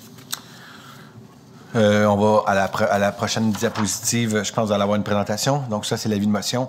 On va à la prochaine diapositive. Je pense que vous allez avoir une présentation. Donc, ça, c'est l'avis de motion.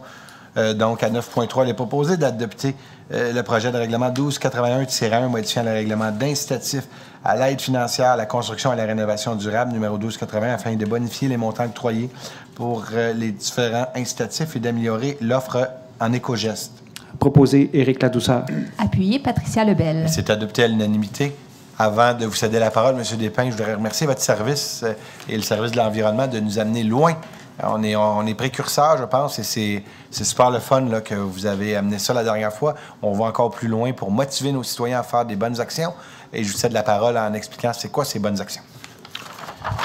Donc, à 9.3, il est proposé d'adopter le projet de règlement 1281-1 modifiant le règlement d'incitatif à l'aide financière à la construction et à la rénovation durable numéro 1280 afin de bonifier les montants octroyés pour les différents incitatifs et d'améliorer l'offre en éco-gestes. Proposé Éric Ladouceur. Appuyé Patricia Lebel. C'est adopté à l'unanimité. Avant de vous céder la parole, M. Despins, je voudrais remercier votre service et le service de l'environnement de nous amener loin. On est précurseurs, je pense, et c'est super le fun là, que vous avez amené ça la dernière fois. On va encore plus loin pour motiver nos citoyens à faire des bonnes actions. Et je vous cède la parole en expliquant c'est quoi ces bonnes actions.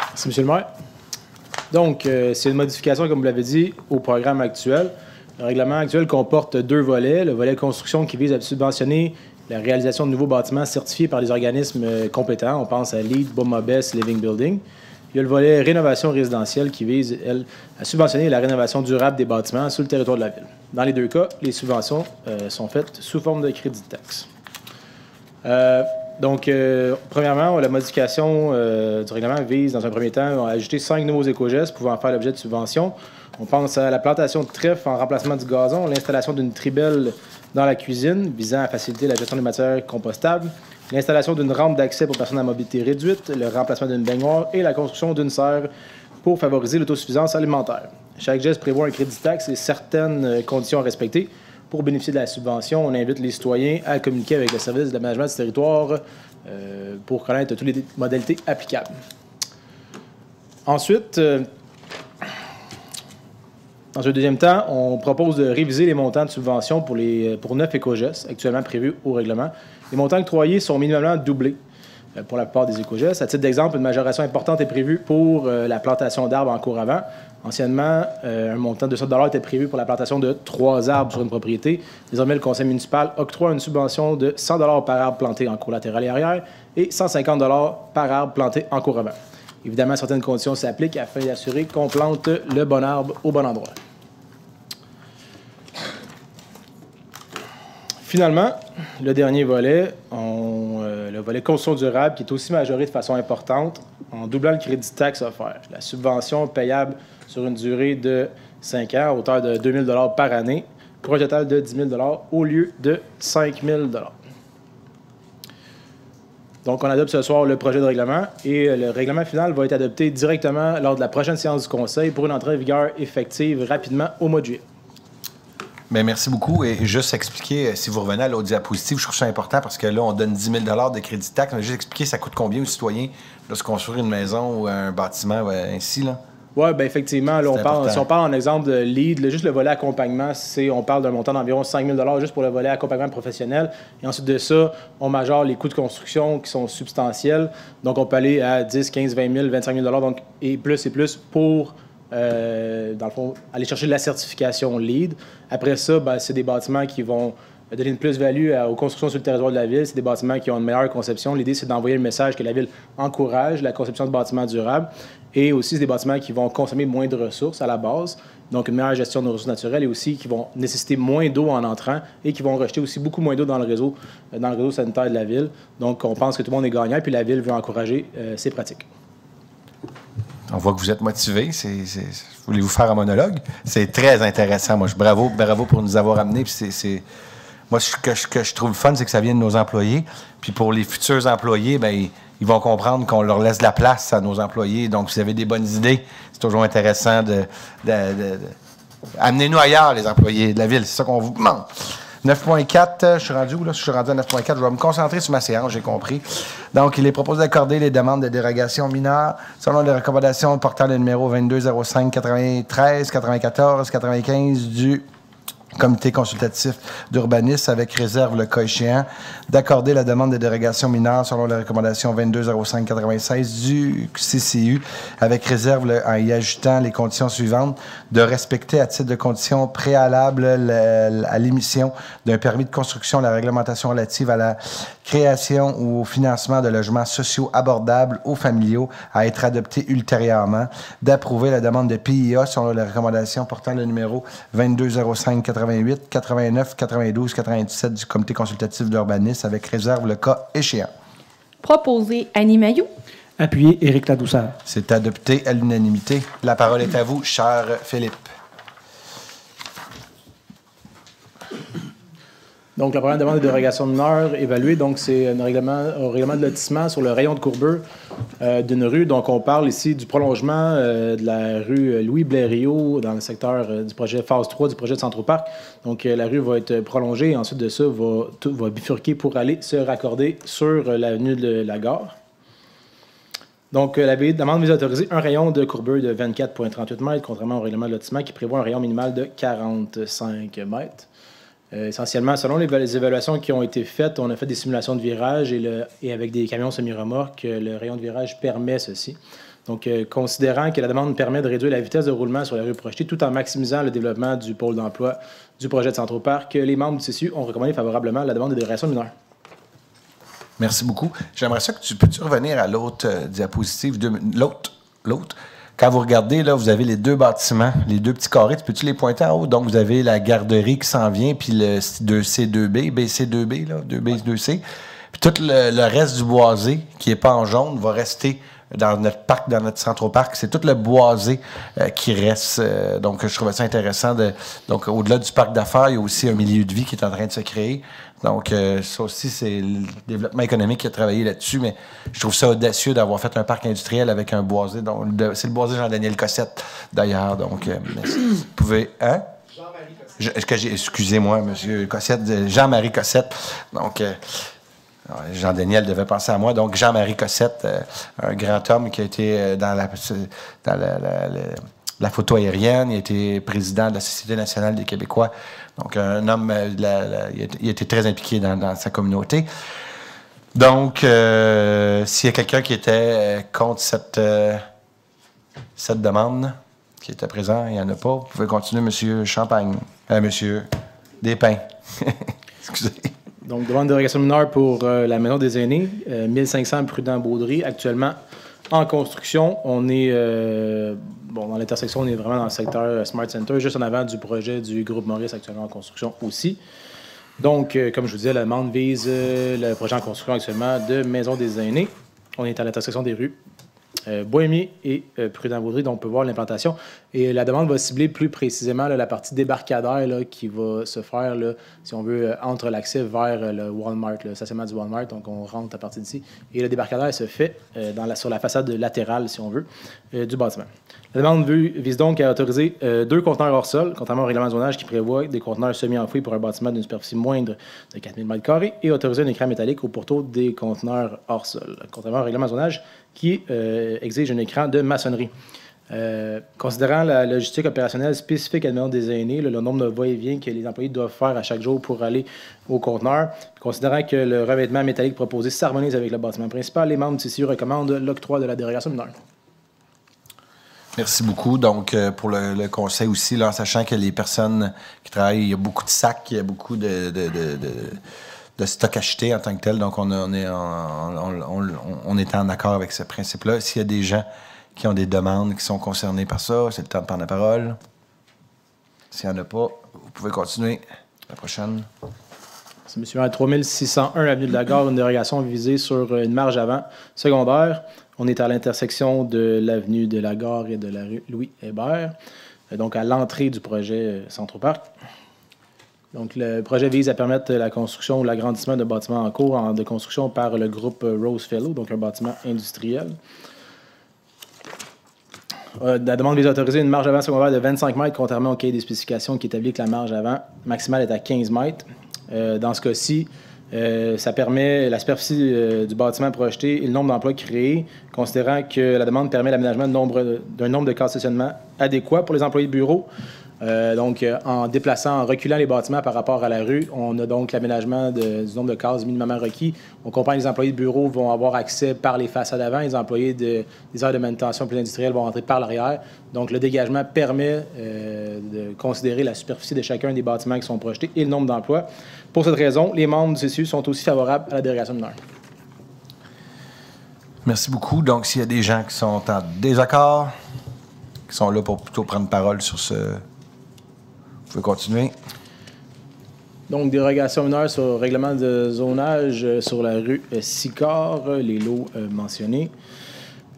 Merci, M. le maire. Donc, c'est une modification, comme vous l'avez dit, au programme actuel. Le règlement actuel comporte 2 volets. Le volet construction qui vise à subventionner la réalisation de nouveaux bâtiments certifiés par des organismes compétents. On pense à LEED, BOMA-BESS, Living Building. Il y a le volet rénovation résidentielle qui vise, elle, à subventionner la rénovation durable des bâtiments sur le territoire de la ville. Dans les 2 cas, les subventions sont faites sous forme de crédit de taxe. Premièrement, la modification du règlement vise, dans un premier temps, à ajouter 5 nouveaux éco-gestes pouvant faire l'objet de subventions. On pense à la plantation de trèfle en remplacement du gazon, l'installation d'une tribelle dans la cuisine visant à faciliter la gestion des matières compostables, l'installation d'une rampe d'accès pour personnes à mobilité réduite, le remplacement d'une baignoire et la construction d'une serre pour favoriser l'autosuffisance alimentaire. Chaque geste prévoit un crédit de taxe et certaines conditions à respecter. Pour bénéficier de la subvention, on invite les citoyens à communiquer avec le service de l'aménagement du territoire pour connaître toutes les modalités applicables. Ensuite, dans un deuxième temps, on propose de réviser les montants de subvention pour 9 éco-gestes actuellement prévus au règlement. Les montants octroyés sont minimum doublés pour la plupart des éco-gestes. À titre d'exemple, une majoration importante est prévue pour la plantation d'arbres en cours avant. Anciennement, un montant de 100 $ était prévu pour la plantation de 3 arbres sur une propriété. Désormais, le conseil municipal octroie une subvention de 100 $ par arbre planté en cours latéral et arrière et 150 $ par arbre planté en cours avant. Évidemment, certaines conditions s'appliquent afin d'assurer qu'on plante le bon arbre au bon endroit. Finalement, le dernier volet, le le volet construction durable qui est aussi majoré de façon importante en doublant le crédit de taxe offert. La subvention payable sur une durée de 5 ans à hauteur de 2 000 par année pour un total de 10 000 au lieu de 5 000 $. Donc, on adopte ce soir le projet de règlement et le règlement final va être adopté directement lors de la prochaine séance du Conseil pour une entrée en vigueur effective rapidement au mois de juillet. Bien, merci beaucoup. Et juste expliquer, si vous revenez à l'autre diapositive, je trouve ça important parce que là, on donne 10 000 de crédit de taxe. Mais juste expliquer ça coûte combien aux citoyens de se construire une maison ou un bâtiment ainsi, là? Oui, bien effectivement, là, si on parle en exemple de LEED, juste le volet accompagnement, on parle d'un montant d'environ 5 000 juste pour le volet accompagnement professionnel. Et ensuite de ça, on majore les coûts de construction qui sont substantiels. Donc, on peut aller à 10, 15, 20 000, 25 000 donc, et plus pour, dans le fond, aller chercher la certification LEED. Après ça, c'est des bâtiments qui vont donner une plus-value aux constructions sur le territoire de la ville. C'est des bâtiments qui ont une meilleure conception. L'idée, c'est d'envoyer le message que la ville encourage la conception de bâtiments durables. Et aussi, c'est des bâtiments qui vont consommer moins de ressources à la base, donc une meilleure gestion de ressources naturelles et aussi qui vont nécessiter moins d'eau en entrant et qui vont rejeter aussi beaucoup moins d'eau dans le réseau sanitaire de la ville. Donc, on pense que tout le monde est gagnant puis la ville veut encourager ces pratiques. On voit que vous êtes motivé. Voulez-vous faire un monologue? C'est très intéressant. Moi, bravo pour nous avoir amenés. Puis moi, ce que je trouve fun, c'est que ça vient de nos employés. Puis pour les futurs employés, bien, ils vont comprendre qu'on leur laisse de la place à nos employés. Donc, si vous avez des bonnes idées, c'est toujours intéressant amenez-nous ailleurs, les employés de la ville. C'est ça qu'on vous demande. 9.4, je suis rendu où, là? Je suis rendu à 9.4. Je vais me concentrer sur ma séance, j'ai compris. Donc, il est proposé d'accorder les demandes de dérogation mineure selon les recommandations portant le numéro 2205 93 94 95 du Comité consultatif d'urbanisme avec réserve le cas échéant, d'accorder la demande de dérogation mineure selon les recommandations 2205-96 du CCU avec réserve en y ajoutant les conditions suivantes, de respecter à titre de condition préalable à l'émission d'un permis de construction la réglementation relative à la création ou au financement de logements sociaux abordables ou familiaux à être adopté ultérieurement, d'approuver la demande de PIA selon les recommandations portant le numéro 2205 88 89 92 97 du Comité consultatif d'urbanisme avec réserve le cas échéant. Proposé Annie Mailloux. Appuyé Éric Ladouceur. C'est adopté à l'unanimité. La parole est à vous, cher Philippe. Donc, la première demande de dérogation mineure évaluée, donc c'est un règlement de lotissement sur le rayon de courbure d'une rue. Donc, on parle ici du prolongement de la rue Louis Blériot dans le secteur du projet phase 3 du projet de Centroparc. Donc, la rue va être prolongée et ensuite de ça, va bifurquer pour aller se raccorder sur l'avenue de la Gare. Donc, la demande vise à autoriser un rayon de courbure de 24,38 mètres, contrairement au règlement de lotissement qui prévoit un rayon minimal de 45 mètres. Essentiellement, selon les évaluations qui ont été faites, on a fait des simulations de virage et avec des camions semi-remorques, le rayon de virage permet ceci. Donc, considérant que la demande permet de réduire la vitesse de roulement sur la rue projetée tout en maximisant le développement du pôle d'emploi du projet de Centroparc, les membres du CCU ont recommandé favorablement la demande de dérogation mineure. Merci beaucoup. J'aimerais ça que tu peux revenir à l'autre diapositive, l'autre. Quand vous regardez, là, vous avez les deux bâtiments, les deux petits carrés. Peux-tu les pointer en haut? Donc, vous avez la garderie qui s'en vient, puis le 2C2B, BC2B, là, 2B, 2C. Puis tout le reste du boisé, qui n'est pas en jaune, va rester dans notre parc, dans notre Centroparc. C'est tout le boisé qui reste. Donc, je trouvais ça intéressant. Donc, au-delà du parc d'affaires, il y a aussi un milieu de vie qui est en train de se créer. Donc, ça aussi, c'est le développement économique qui a travaillé là-dessus, mais je trouve ça audacieux d'avoir fait un parc industriel avec un boisé. C'est le boisé Jean-Daniel Cossette, d'ailleurs. Donc, vous pouvez... Hein? Jean-Marie Cossette. Excusez-moi, monsieur Cossette, Jean-Marie Cossette. Donc... Jean-Daniel devait penser à moi. Donc, Jean-Marie Cossette, un grand homme qui a été dans la photo aérienne. Il a été président de la Société nationale des Québécois. Donc, un homme, il a été très impliqué dans sa communauté. Donc, s'il y a quelqu'un qui était contre cette demande, qui était présent, il n'y en a pas. Vous pouvez continuer, M. Champagne. M. Despins. Excusez. Donc, demande de dérogation mineure pour la maison des aînés, 1500 Prudent-Baudry, actuellement en construction. On est, dans l'intersection, on est vraiment dans le secteur Smart Center, juste en avant du projet du groupe Maurice, actuellement en construction aussi. Donc, comme je vous disais, la demande vise le projet en construction actuellement de Maison des aînés. On est à l'intersection des rues Bohémie et Prudent-Vaudry, dont on peut voir l'implantation. Et la demande va cibler plus précisément là, la partie débarcadère là, qui va se faire, là, si on veut, entre l'accès vers le Walmart, le stationnement du Walmart. Donc, on rentre à partir d'ici. Et le débarcadère se fait sur la façade latérale, si on veut, du bâtiment. La demande vise donc à autoriser 2 conteneurs hors sol, contrairement au règlement de zonage qui prévoit des conteneurs semi-enfouis pour un bâtiment d'une superficie moindre de 4000 m², et autoriser un écran métallique au pourtour des conteneurs hors sol, contrairement au règlement de zonage qui exige un écran de maçonnerie. Considérant la logistique opérationnelle spécifique à la Maison des aînés, le nombre de va-et-vient que les employés doivent faire à chaque jour pour aller au conteneur, considérant que le revêtement métallique proposé s'harmonise avec le bâtiment principal, les membres du CCU recommandent l'octroi de la dérogation mineure. Merci beaucoup. Donc, pour le conseil aussi, là, en sachant que les personnes qui travaillent, il y a beaucoup de sacs, il y a beaucoup de stock acheté en tant que tel. Donc, on est en accord avec ce principe-là. S'il y a des gens qui ont des demandes qui sont concernés par ça, c'est le temps de prendre la parole. S'il n'y en a pas, vous pouvez continuer. La prochaine. C'est monsieur à 3601 avenue de la Gare, une dérogation visée sur une marge avant secondaire. On est à l'intersection de l'avenue de la Gare et de la rue Louis-Hébert, donc à l'entrée du projet Centroparc. Donc, le projet vise à permettre la construction ou l'agrandissement de bâtiments en cours de construction par le groupe Rosefellow, donc un bâtiment industriel. La demande vise à autoriser une marge avant secondaire de 25 mètres, contrairement au cahier des spécifications qui établit que la marge avant maximale est à 15 mètres. Dans ce cas-ci, ça permet la superficie du bâtiment projeté et le nombre d'emplois créés, considérant que la demande permet l'aménagement d'un nombre de cas de stationnement adéquat pour les employés de bureau. Donc, en déplaçant, en reculant les bâtiments par rapport à la rue, on a donc l'aménagement du nombre de cases minimum requis. On comprend que les employés de bureau vont avoir accès par les façades avant, les employés des aires de manutention plus industrielles vont entrer par l'arrière. Donc, le dégagement permet de considérer la superficie de chacun des bâtiments qui sont projetés et le nombre d'emplois. Pour cette raison, les membres du CCU sont aussi favorables à la dérogation mineure. Merci beaucoup. Donc, s'il y a des gens qui sont en désaccord, qui sont là pour plutôt prendre parole sur ce... Vous pouvez continuer. Donc, dérogation mineure sur le règlement de zonage sur la rue Sicard, les lots mentionnés.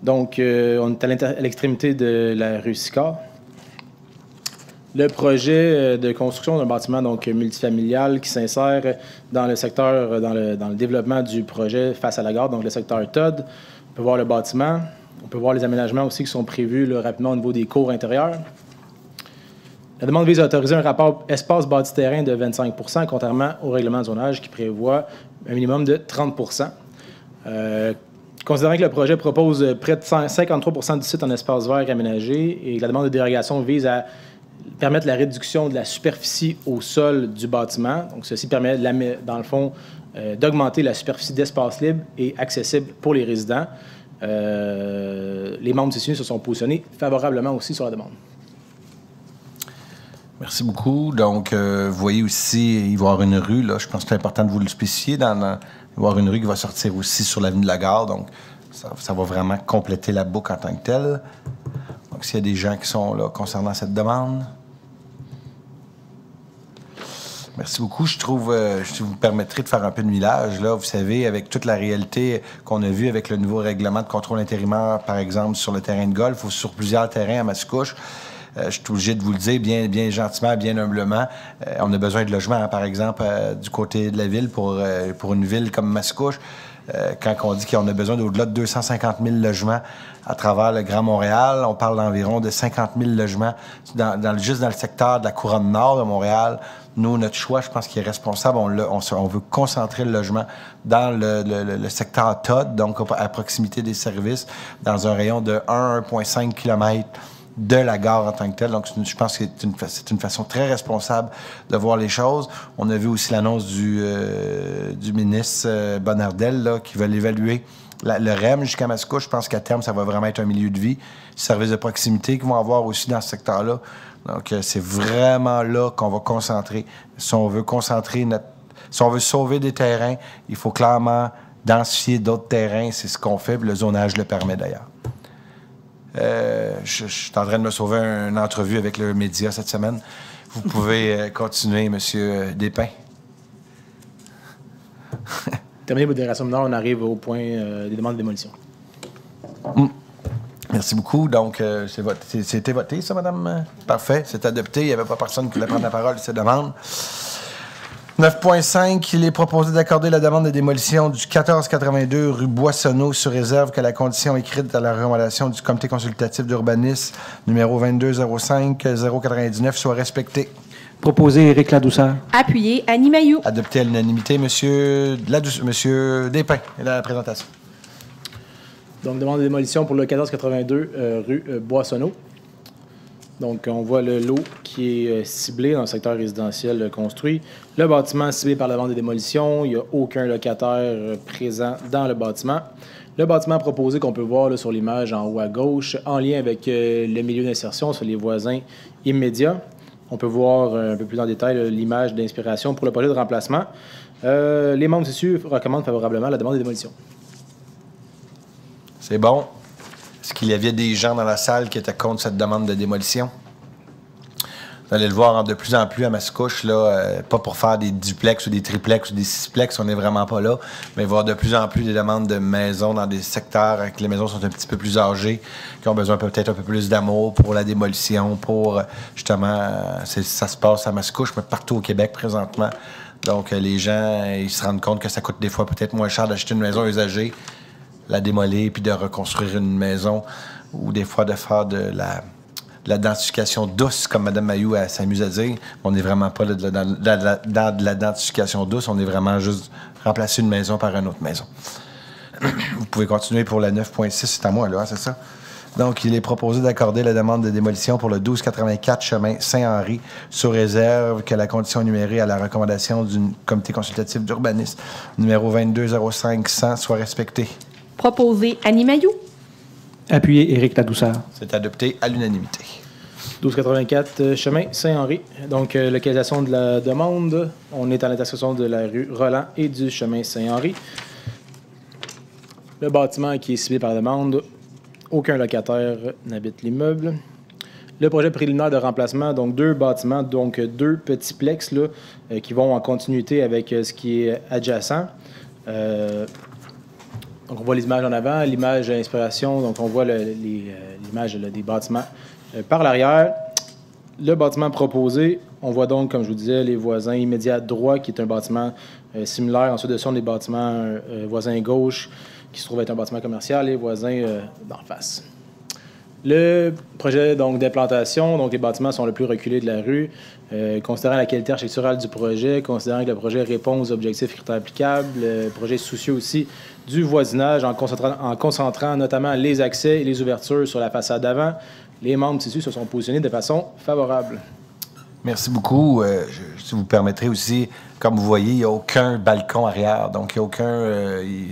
Donc, on est à l'extrémité de la rue Sicard. Le projet de construction d'un bâtiment donc multifamilial qui s'insère dans le secteur, dans le développement du projet face à la gare, donc le secteur TOD. On peut voir le bâtiment. On peut voir les aménagements aussi qui sont prévus là, rapidement au niveau des cours intérieurs. La demande vise à autoriser un rapport espace bâti terrain de 25 %, contrairement au règlement de zonage qui prévoit un minimum de 30 %. Considérant que le projet propose près de 53 % du site en espace vert aménagé et que la demande de dérogation vise à permettre la réduction de la superficie au sol du bâtiment. Donc, ceci permet, dans le fond, d'augmenter la superficie d'espace libre et accessible pour les résidents. Les membres du CCU se sont positionnés favorablement aussi sur la demande. Merci beaucoup. Donc, vous voyez aussi, il va y avoir une rue, là, je pense que c'est important de vous le spécifier. Il va y avoir une rue qui va sortir aussi sur l'avenue de la Gare. Donc, ça va vraiment compléter la boucle en tant que telle. Donc, s'il y a des gens qui sont là concernant cette demande. Merci beaucoup. Je trouve, si vous me permettrez de faire un peu de millage, là, vous savez, avec toute la réalité qu'on a vue avec le nouveau règlement de contrôle intérimaire, par exemple, sur le terrain de golf ou sur plusieurs terrains à Mascouche, je suis obligé de vous le dire bien gentiment, bien humblement. On a besoin de logements, par exemple, du côté de la ville pour une ville comme Mascouche. Quand on dit qu'on a besoin d'au-delà de 250 000 logements à travers le Grand Montréal, on parle d'environ de 50 000 logements juste dans le secteur de la couronne nord de Montréal. Nous, notre choix, je pense qu'il est responsable. On veut concentrer le logement dans le secteur TOD, donc à proximité des services, dans un rayon de 1,5 km de la gare en tant que telle. Donc, je pense que c'est une façon très responsable de voir les choses. On a vu aussi l'annonce du ministre Bonnardel là, qui veut évaluer le REM jusqu'à Mascouche. Je pense qu'à terme, ça va vraiment être un milieu de vie. Services de proximité qu'ils vont avoir aussi dans ce secteur-là. Donc, c'est vraiment là qu'on va concentrer. Si on veut sauver des terrains, il faut clairement densifier d'autres terrains. C'est ce qu'on fait, puis le zonage le permet d'ailleurs. Je suis en train de me sauver une entrevue avec le média cette semaine. Vous pouvez continuer, M. Despins. terminé pour déclaration mineure, on arrive au point des demandes de démolition. Merci beaucoup. Donc, c'était voté, ça, madame? Parfait. C'est adopté. Il n'y avait pas personne qui voulait prendre la parole sur cette demande. 9.5, il est proposé d'accorder la demande de démolition du 1482 rue Boissonneau sur réserve que la condition écrite à la recommandation du comité consultatif d'urbanisme numéro 2205-099 soit respectée. Proposé Éric Ladouceur. Appuyé Annie Mailloux. Adopté à l'unanimité, Monsieur Despins. Et la présentation. Donc, demande de démolition pour le 1482 rue Boissonneau. Donc, on voit le lot qui est ciblé dans le secteur résidentiel construit. Le bâtiment ciblé par la demande de démolition. Il n'y a aucun locataire présent dans le bâtiment. Le bâtiment proposé qu'on peut voir là, sur l'image en haut à gauche, en lien avec le milieu d'insertion sur les voisins immédiats. On peut voir un peu plus en détail l'image d'inspiration pour le projet de remplacement. Les membres issus recommandent favorablement la demande de démolition. C'est bon. Est-ce qu'il y avait des gens dans la salle qui étaient contre cette demande de démolition? Vous allez le voir de plus en plus à Mascouche, là, pas pour faire des duplex ou des triplex ou des sixplex, on n'est vraiment pas là, mais voir de plus en plus des demandes de maisons dans des secteurs que les maisons sont un petit peu plus âgées, qui ont besoin peut-être un peu plus d'amour pour la démolition, pour justement, ça se passe à Mascouche, mais partout au Québec présentement. Donc les gens, ils se rendent compte que ça coûte des fois peut-être moins cher d'acheter une maison usagée, la démolir puis de reconstruire une maison, ou des fois de faire de la densification douce, comme Mme Mailloux s'amuse à dire. On n'est vraiment pas là dans de la densification douce, on est vraiment juste remplacer une maison par une autre maison. Vous pouvez continuer pour la 9.6, c'est à moi, là, c'est ça? Donc, il est proposé d'accorder la demande de démolition pour le 1284 chemin Saint-Henri, sous réserve que la condition énumérée à la recommandation du comité consultatif d'urbanisme numéro 2205-100 soit respectée. Proposé Annie Mailloux. Appuyé Éric Ladouceur. C'est adopté à l'unanimité. 1284 chemin Saint-Henri. Donc, localisation de la demande. On est à l'intersection de la rue Roland et du chemin Saint-Henri. Le bâtiment qui est ciblé par la demande. Aucun locataire n'habite l'immeuble. Le projet préliminaire de remplacement, donc 2 bâtiments, donc 2 petits plex là, qui vont en continuité avec ce qui est adjacent. Donc, on voit les images en avant, l'image d'inspiration. Donc, on voit l'image des bâtiments par l'arrière. Le bâtiment proposé, on voit donc, comme je vous disais, les voisins immédiats droit, qui est un bâtiment similaire. Ensuite de ça, on a des bâtiments voisins gauche, qui se trouve être un bâtiment commercial, et voisins d'en face. Le projet d'implantation, donc les bâtiments sont le plus reculés de la rue. Considérant la qualité architecturale du projet, considérant que le projet répond aux objectifs critères applicables, le projet est soucieux aussi du voisinage en concentrant notamment les accès et les ouvertures sur la façade d'avant. Les membres issus se sont positionnés de façon favorable. Merci beaucoup. Si vous permettrez aussi, comme vous voyez, il n'y a aucun balcon arrière. Donc, il n'y a aucun...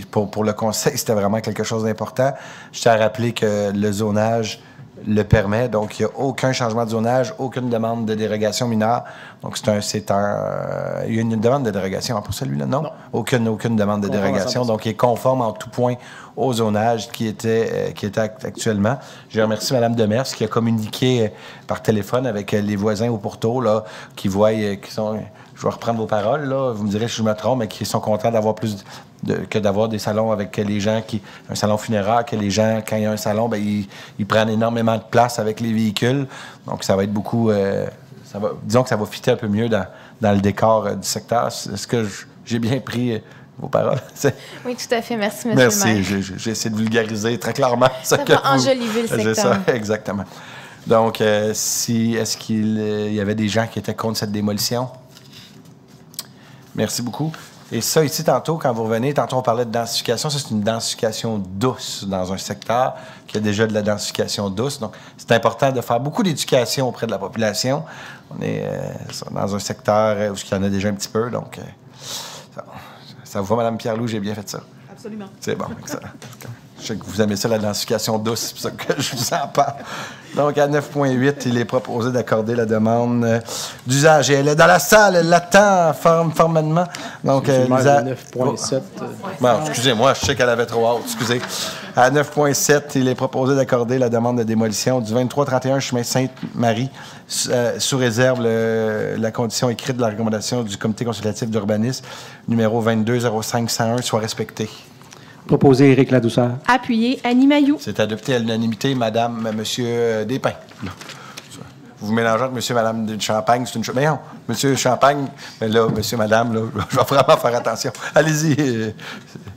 pour le conseil, c'était vraiment quelque chose d'important. Je tiens à rappeler que le zonage le permet. Donc, il n'y a aucun changement de zonage, aucune demande de dérogation mineure. Donc, il y a une demande de dérogation pour celui-là, non? Non. Aucune demande de dérogation. Donc, il est conforme en tout point au zonage qui était actuellement. Je remercie Mme Demers qui a communiqué par téléphone avec les voisins au Pourtour, là, qui voient, qui sont... Je vais reprendre vos paroles, là. Vous me direz si je me trompe, mais qui sont contents d'avoir que d'avoir des salons avec les gens un salon funéraire, que les gens, quand il y a un salon, bien, ils prennent énormément de place avec les véhicules. Donc, ça va être beaucoup... disons que ça va fitter un peu mieux dans le décor du secteur. Est-ce que j'ai bien pris vos paroles? Oui, tout à fait. Merci, M. le maire. Merci. J'ai essayé de vulgariser très clairement. Ça va enjoliver le secteur. C'est ça, exactement. Donc, est-ce qu'il y avait des gens qui étaient contre cette démolition? Merci beaucoup. Et ça, ici, tantôt, quand vous revenez, tantôt, on parlait de densification. Ça, c'est une densification douce dans un secteur qui a déjà de la densification douce. Donc, c'est important de faire beaucoup d'éducation auprès de la population. On est dans un secteur où il y en a déjà un petit peu. Donc, ça vous va, Mme Pierre-Loup? J'ai bien fait ça? Absolument. C'est bon, excellent. Je sais que vous aimez ça, la densification douce, c'est pour ça que je vous en parle. Donc, à 9.8, il est proposé d'accorder la demande d'usage. Et elle est dans la salle, elle l'attend formellement. Donc, 9.7. Bon, excusez-moi, je sais qu'elle avait trop hâte, excusez. À 9.7, il est proposé d'accorder la demande de démolition du 2331 chemin Sainte-Marie sous réserve la condition écrite de la recommandation du comité consultatif d'urbanisme numéro 220501 soit respectée. Proposé Éric Ladouceur. Appuyé Annie Mailloux. C'est adopté à l'unanimité, Madame, Monsieur Despins. Vous mélangez entre Monsieur et Madame de Champagne, c'est une chose. Mais non, Monsieur Champagne, mais là, Monsieur, Madame, là, je vais vraiment faire attention. Allez-y.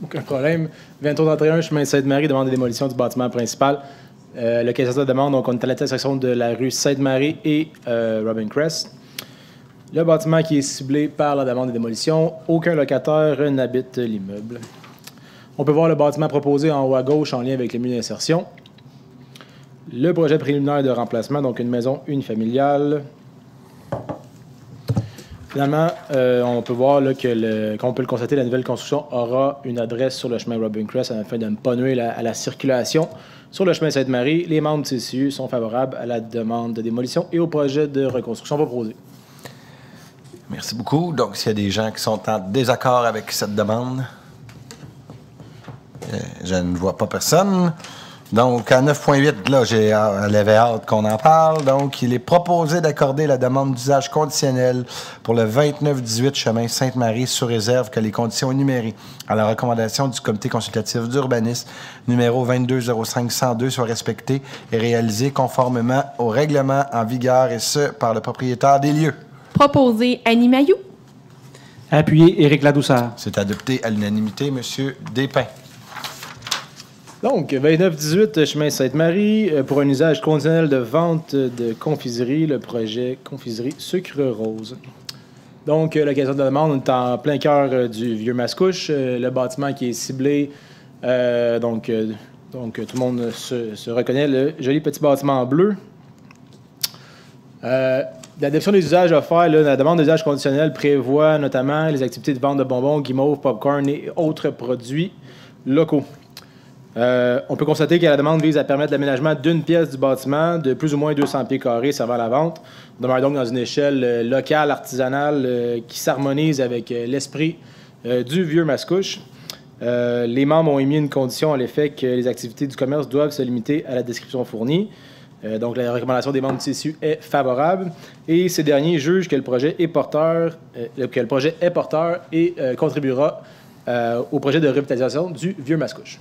Aucun problème. 2331 chemin Sainte-Marie, demande de démolition du bâtiment principal. Le casier de demande, donc on est à l'intersection de la rue Sainte-Marie et Robin Crest. Le bâtiment qui est ciblé par la demande de démolition, aucun locataire n'habite l'immeuble. On peut voir le bâtiment proposé en haut à gauche en lien avec les murs d'insertion. Le projet préliminaire de remplacement, donc une maison unifamiliale. Finalement, on peut voir là, que, comme on peut le constater, la nouvelle construction aura une adresse sur le chemin Robin Crest afin de ne pas nuire à la circulation. Sur le chemin Sainte-Marie, les membres du CCU sont favorables à la demande de démolition et au projet de reconstruction proposé. Merci beaucoup. Donc, s'il y a des gens qui sont en désaccord avec cette demande, je ne vois pas personne. Donc, à 9.8, là, elle avait hâte qu'on en parle. Donc, il est proposé d'accorder la demande d'usage conditionnel pour le 2918 chemin Sainte-Marie sous réserve que les conditions énumérées à la recommandation du comité consultatif d'urbanisme numéro 220502 soient respectées et réalisées conformément au règlement en vigueur et ce, par le propriétaire des lieux. Proposé Annie Mailloux. Appuyé Éric Ladouceur. C'est adopté à l'unanimité, M. Despins. Donc, 2918 chemin Sainte-Marie, pour un usage conditionnel de vente de confiserie, le projet Confiserie Sucre Rose. Donc, l'occasion de la demande, on est en plein cœur du Vieux-Mascouche, le bâtiment qui est ciblé, donc tout le monde se reconnaît, le joli petit bâtiment en bleu. La définition des usages offerts, là, la demande d'usage conditionnel prévoit notamment les activités de vente de bonbons, guimauves, popcorn et autres produits locaux. On peut constater que la demande vise à permettre l'aménagement d'une pièce du bâtiment de plus ou moins 200 pieds carrés servant à la vente. On demeure donc dans une échelle locale, artisanale, qui s'harmonise avec l'esprit du Vieux-Mascouche. Les membres ont émis une condition à l'effet que les activités du commerce doivent se limiter à la description fournie. Donc, la recommandation des membres du CCU est favorable et ces derniers jugent que le projet est porteur, et contribuera au projet de revitalisation du Vieux-Mascouche.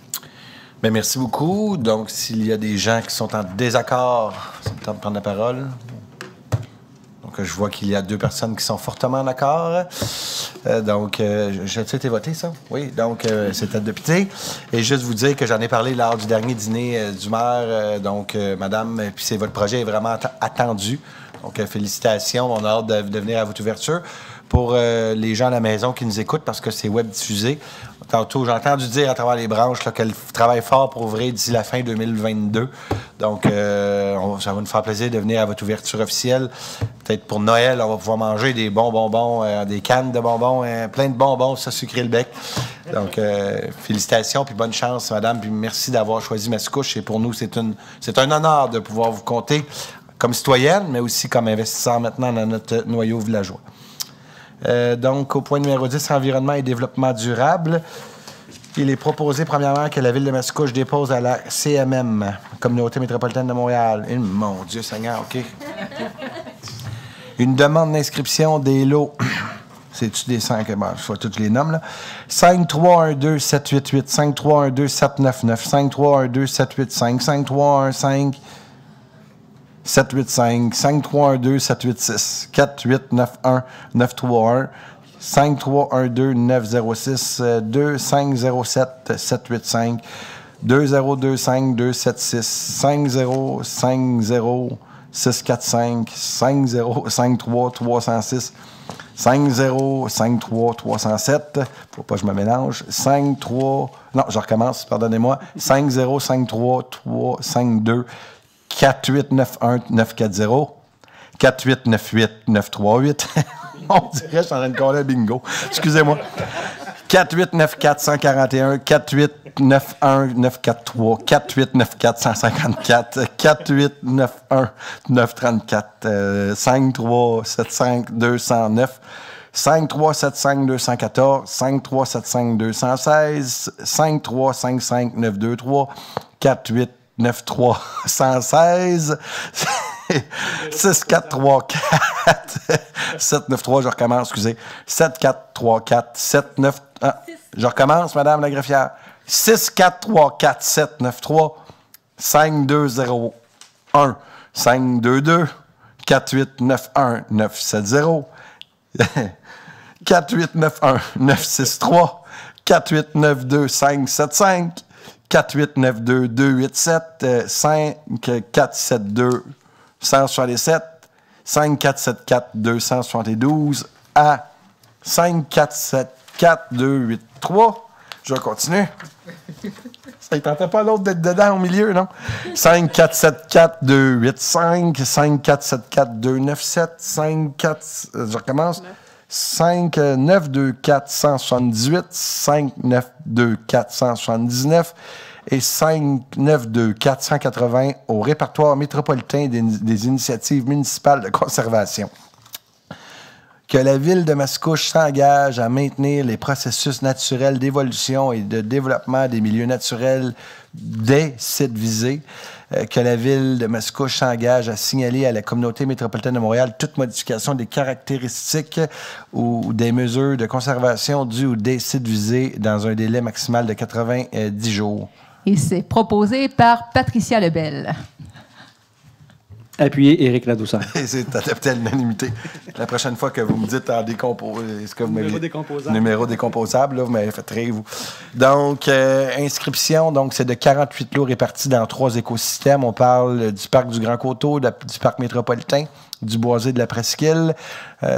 Bien, merci beaucoup. Donc, s'il y a des gens qui sont en désaccord, c'est le temps de prendre la parole. Donc, je vois qu'il y a 2 personnes qui sont fortement d'accord. J'ai-tu été voté, ça? Oui, donc c'est adopté. Et juste vous dire que j'en ai parlé lors du dernier dîner du maire. Madame, puis votre projet est vraiment attendu. Donc, félicitations. On a hâte de venir à votre ouverture. Pour les gens à la maison qui nous écoutent, parce que c'est web diffusé. Tantôt, j'ai entendu dire à travers les branches là, qu'elle travaille fort pour ouvrir d'ici la fin 2022. Donc, ça va nous faire plaisir de venir à votre ouverture officielle. Peut-être pour Noël, on va pouvoir manger des bons bonbons, des cannes de bonbons, plein de bonbons, ça sucrer le bec. Donc, félicitations, puis bonne chance, madame, puis merci d'avoir choisi Mascouche. Et pour nous, c'est un honneur de pouvoir vous compter comme citoyenne, mais aussi comme investisseur maintenant dans notre noyau villageois. Donc, au point numéro 10, environnement et développement durable. Il est proposé, premièrement, que la Ville de Mascouche dépose à la CMM, Communauté métropolitaine de Montréal. Mon Dieu Seigneur, OK. Une demande d'inscription des lots. C'est-tu des 5? Je vais tous les noms, là. 5312788, 5312799, 5312785, 5315, 785, 5312, 786, 4891, 931, 5312, 906, 2507, 785, 2025, 276, 5050, 645, 5053, 306, 5053, 307, faut pas que je me mélange, 53, non, je recommence, pardonnez-moi, 5053, 352, 4891-940, 4898-938. On dirait que je suis en train de coller bingo. Excusez-moi. 4894-141, 4891-943, 4894-154, 4891-934, 5375-209, 5375-214, 5375-216, 5355-923, 4893-116, 6434 793, je recommence, excusez. 7434 79... Ah, je recommence, Madame la greffière. 6434 793 5201 522 4891 970 4891 963 4892 575 4892 287 5472 167 5474 272 à 5474 283. Je continue. Ça ne tentait pas l'autre d'être dedans au milieu, non? 5474-285, 5474-297, je recommence. 5924-178, 5924-179 et 5924-180 au répertoire métropolitain des initiatives municipales de conservation. Que la Ville de Mascouche s'engage à maintenir les processus naturels d'évolution et de développement des milieux naturels des sites visés. Que la Ville de Mascouche s'engage à signaler à la communauté métropolitaine de Montréal toute modification des caractéristiques ou des mesures de conservation du ou des sites visés dans un délai maximal de 90 jours. Et c'est proposé par Patricia Lebel. Appuyé Éric Ladouceur. C'est adapté à l'unanimité. La prochaine fois que vous me dites en décomposé, Numéro décomposable. Numéro décomposable, là, vous m'avez fait rire, vous. Donc, inscription, donc c'est de 48 lots répartis dans 3 écosystèmes. On parle du parc du Grand Coteau, du parc métropolitain, du boisé de la Presqu'île.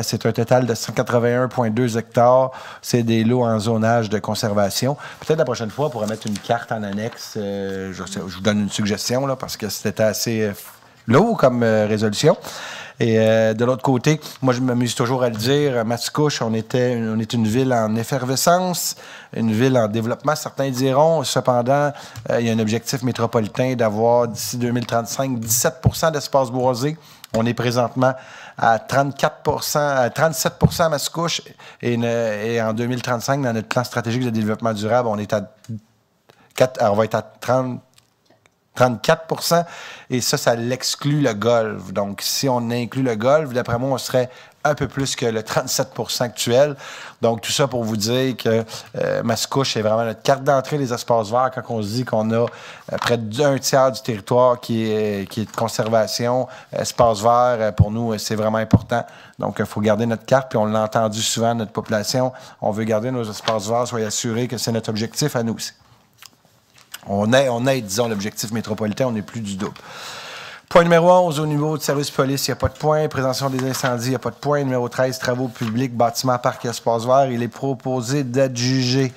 C'est un total de 181,2 hectares. C'est des lots en zonage de conservation. Peut-être la prochaine fois, on pourra mettre une carte en annexe. Je vous donne une suggestion, là, parce que c'était assez... lourd comme résolution. Et de l'autre côté, moi, je m'amuse toujours à le dire, Mascouche, on est une ville en effervescence, une ville en développement, certains diront. Cependant, il y a un objectif métropolitain d'avoir, d'ici 2035, 17 d'espace boisé. On est présentement à 37 à Mascouche. Et en 2035, dans notre plan stratégique de développement durable, on est on va être à 34 et ça l'exclut le golf. Donc, si on inclut le golf, d'après moi, on serait un peu plus que le 37 actuel. Donc, tout ça pour vous dire que Mascouche est vraiment notre carte d'entrée des espaces verts quand on se dit qu'on a près d'un tiers du territoire qui est de conservation. Espace vert, pour nous, c'est vraiment important. Donc, il faut garder notre carte, puis on l'a entendu souvent, notre population. On veut garder nos espaces verts, soyez assurés que c'est notre objectif à nous aussi. On aide, disons, l'objectif métropolitain, on n'est plus du double. Point numéro 11, au niveau du service police, il n'y a pas de point. Prévention des incendies, il n'y a pas de point. Numéro 13, travaux publics, bâtiments, parcs et espaces verts. Il est proposé d'adjuger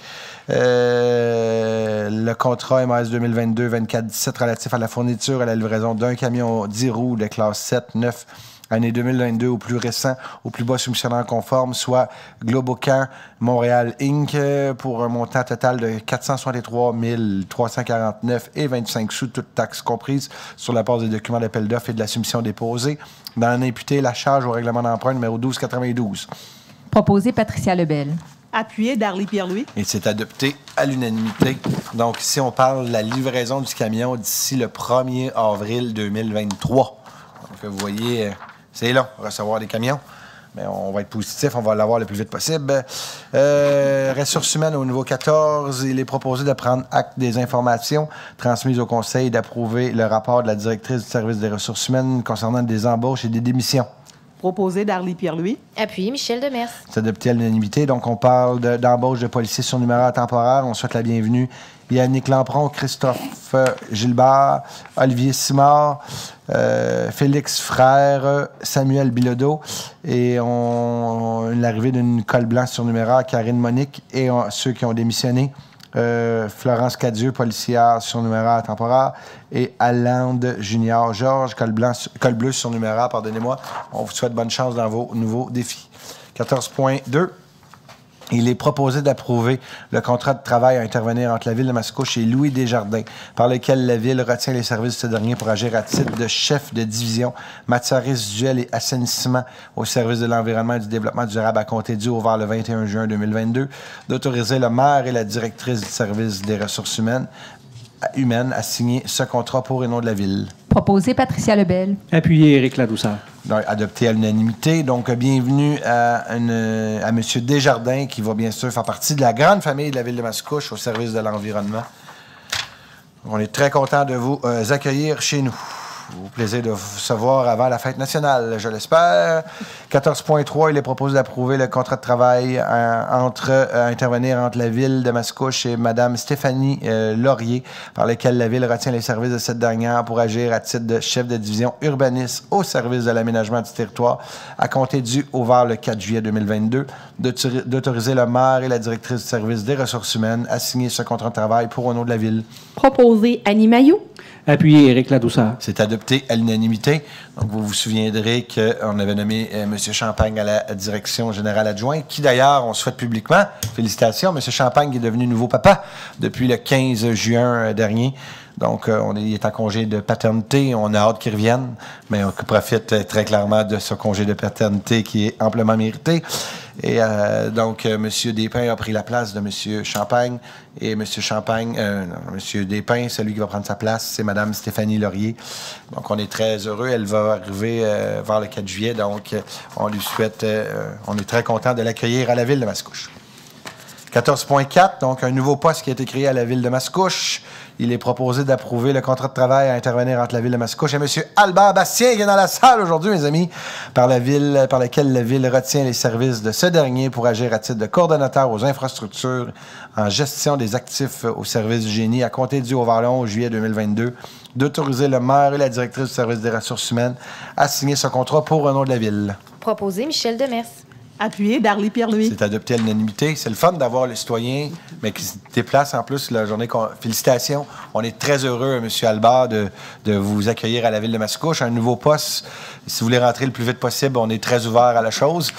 le contrat MS 2022-24-17 relatif à la fourniture et à la livraison d'un camion 10 roues de classe 7, 9, année 2022 au plus récent, au plus bas soumissionnaire conforme, soit Globocan Montréal Inc. pour un montant total de 463 349 et 25 sous, toutes taxes comprises, sur la base des documents d'appel d'offres et de la soumission déposée. Dans l'imputé, la charge au règlement d'emprunt numéro 1292. Proposé Patricia Lebel. Appuyé Darly Pierre-Louis. Et c'est adopté à l'unanimité. Donc, ici, on parle de la livraison du camion d'ici le 1er avril 2023. Donc, vous voyez... c'est long, recevoir des camions. Mais on va être positif, on va l'avoir le plus vite possible. Ressources humaines au niveau 14, il est proposé de prendre acte des informations transmises au Conseil et d'approuver le rapport de la directrice du service des ressources humaines concernant des embauches et des démissions. Proposé Darly Pierre-Louis. Appuyé Michel Demers. C'est adopté à l'unanimité. Donc, on parle d'embauche de policiers surnuméraires temporaires. On souhaite la bienvenue. Yannick Lampron, Christophe Gilbert, Olivier Simard, Félix Frère, Samuel Bilodeau et l'arrivée d'une colle blanche surnuméraire, Karine Monique, et ceux qui ont démissionné, Florence Cadieux, policière surnuméraire temporaire, et Allende Junior Georges, colle bleue surnuméraire, pardonnez-moi. On vous souhaite bonne chance dans vos nouveaux défis. 14.2. Il est proposé d'approuver le contrat de travail à intervenir entre la Ville de Mascouche et Louis Desjardins, par lequel la Ville retient les services de ce dernier pour agir à titre de chef de division matières résiduelles et assainissement au service de l'environnement et du développement durable à compter du ouvert le 21 juin 2022, d'autoriser le maire et la directrice du service des ressources humaines à signer ce contrat pour et nom de la Ville. Proposé Patricia Lebel. Appuyé Éric Ladouceur. Donc, adopté à l'unanimité. Donc, bienvenue à M. Desjardins, qui va bien sûr faire partie de la grande famille de la Ville de Mascouche au service de l'environnement. On est très content de vous accueillir chez nous. Au plaisir de vous recevoir avant la fête nationale, je l'espère. 14.3, il est proposé d'approuver le contrat de travail intervenir entre la Ville de Mascouche et Mme Stéphanie Laurier, par lequel la Ville retient les services de cette dernière pour agir à titre de chef de division urbaniste au service de l'aménagement du territoire, à compter du ouvert le 4 juillet 2022, d'autoriser le maire et la directrice du service des ressources humaines à signer ce contrat de travail pour au nom de la Ville. Proposé Annie Mailloux. Appuyé Éric Ladouceur. C'est adopté à l'unanimité. Donc, vous vous souviendrez qu'on avait nommé M. Champagne à la direction générale adjointe, qui d'ailleurs, on souhaite publiquement, félicitations, M. Champagne est devenu nouveau papa depuis le 15 juin dernier. Donc, il est en congé de paternité. On a hâte qu'il revienne, mais on profite très clairement de ce congé de paternité qui est amplement mérité. Et donc, M. Despins a pris la place de M. Champagne. Et M. Champagne, M. Despins, celui qui va prendre sa place, c'est Mme Stéphanie Laurier. Donc, on est très heureux. Elle va arriver vers le 4 juillet. Donc, on lui souhaite, on est très content de l'accueillir à la Ville de Mascouche. 14.4, donc un nouveau poste qui a été créé à la Ville de Mascouche. Il est proposé d'approuver le contrat de travail à intervenir entre la Ville de Mascouche et M. Albert Bastien, qui est dans la salle aujourd'hui, mes amis, par laquelle la Ville retient les services de ce dernier pour agir à titre de coordonnateur aux infrastructures en gestion des actifs au service du génie à compter du ouvert le 11 juillet 2022, d'autoriser le maire et la directrice du service des ressources humaines à signer ce contrat pour un nom de la Ville. Proposé Michel Demers. Appuyé Darly Pierre-Louis. C'est adopté à l'unanimité. C'est le fun d'avoir les citoyens, mais qui se déplacent en plus la journée. Félicitations. On est très heureux, M. Albert, de vous accueillir à la Ville de Mascouche. Un nouveau poste. Si vous voulez rentrer le plus vite possible, on est très ouvert à la chose.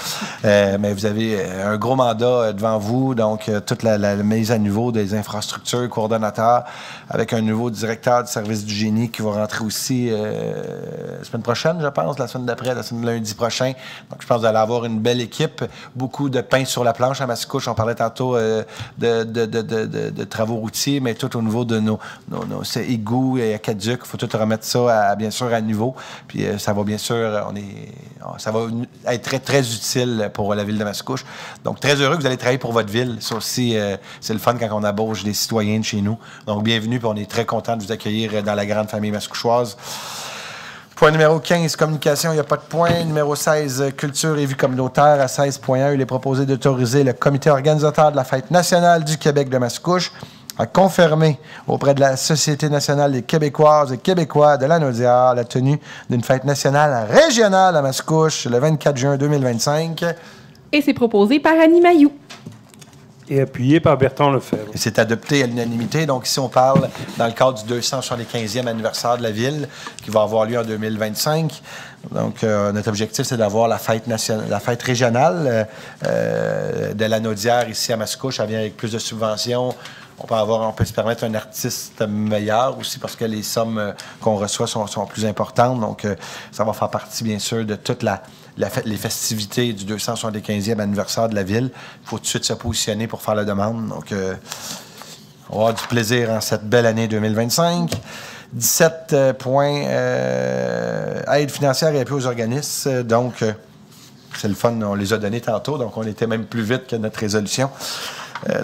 Mais vous avez un gros mandat devant vous. Donc, toute la mise à niveau des infrastructures, coordonnateurs, avec un nouveau directeur du service du génie qui va rentrer aussi la semaine prochaine, je pense, la semaine d'après, lundi prochain. Donc, je pense que vous allez avoir une belle équipe. Beaucoup de pain sur la planche à Mascouche. On parlait tantôt de travaux routiers, mais tout au niveau de nos égouts et aqueducs. Il faut tout remettre ça, bien sûr, à niveau. Puis ça va bien sûr, ça va être très, très utile pour la Ville de Mascouche. Donc, très heureux que vous allez travailler pour votre ville. Ça aussi, c'est le fun quand on embauche des citoyens de chez nous. Donc, bienvenue, puis on est très content de vous accueillir dans la grande famille mascouchoise. Point numéro 15, communication, il n'y a pas de point. Numéro 16, culture et vie communautaire. À 16.1, il est proposé d'autoriser le comité organisateur de la Fête nationale du Québec de Mascouche à confirmer auprès de la Société nationale des Québécoises et Québécois de la Naudière la tenue d'une fête nationale régionale à Mascouche le 24 juin 2025. Et c'est proposé par Annie Mailloux. Et appuyé par Bertrand Lefebvre. Et c'est adopté à l'unanimité. Donc, ici, on parle dans le cadre du 275e anniversaire de la Ville qui va avoir lieu en 2025. Donc, notre objectif, c'est d'avoir la fête nationale, la fête régionale de la Naudière ici à Mascouche. Elle vient avec plus de subventions. On peut se permettre un artiste meilleur aussi parce que les sommes qu'on reçoit sont plus importantes. Donc, ça va faire partie, bien sûr, de toute les festivités du 275e anniversaire de la Ville. Il faut tout de suite se positionner pour faire la demande. Donc, on va avoir du plaisir en cette belle année 2025. 17 points, aide financière et appui aux organismes. Donc, c'est le fun, on les a donnés tantôt. Donc, on était même plus vite que notre résolution.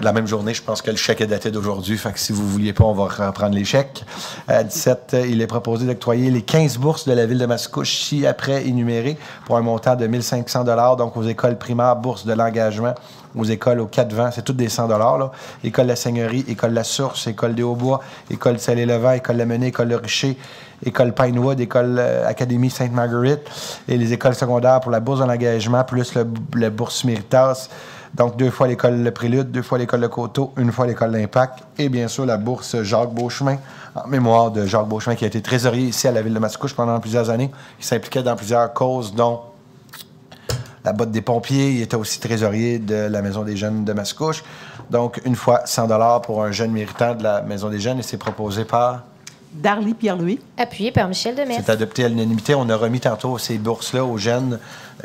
La même journée, je pense que le chèque est daté d'aujourd'hui. Fait que si vous ne vouliez pas, on va reprendre les chèques. À 17, il est proposé d'octroyer les 15 bourses de la Ville de Mascouche, ci-après énumérées, pour un montant de 1 500 $. Donc, aux écoles primaires, bourse de l'engagement, aux écoles aux 4 vents, c'est toutes des 100 $. Là. École La Seigneurie, École La Source, École des Hauts-Bois, École Salé-Levant, École La Menée, École Le Richer, École Pinewood, École Académie Sainte-Marguerite et les écoles secondaires pour la bourse de l'engagement, plus le bourse Méritas. Donc, 2 fois l'école Le Prélude, 2 fois l'école Le Coteau, 1 fois l'école L'Impact et bien sûr la bourse Jacques Beauchemin, en mémoire de Jacques Beauchemin qui a été trésorier ici à la Ville de Mascouche pendant plusieurs années, qui s'impliquait dans plusieurs causes, dont la botte des pompiers. Il était aussi trésorier de la Maison des jeunes de Mascouche. Donc, une fois 100 $ pour un jeune méritant de la Maison des jeunes, et c'est proposé par... Darly Pierre-Louis. Appuyé par Michel Demers. C'est adopté à l'unanimité. On a remis tantôt ces bourses-là aux jeunes.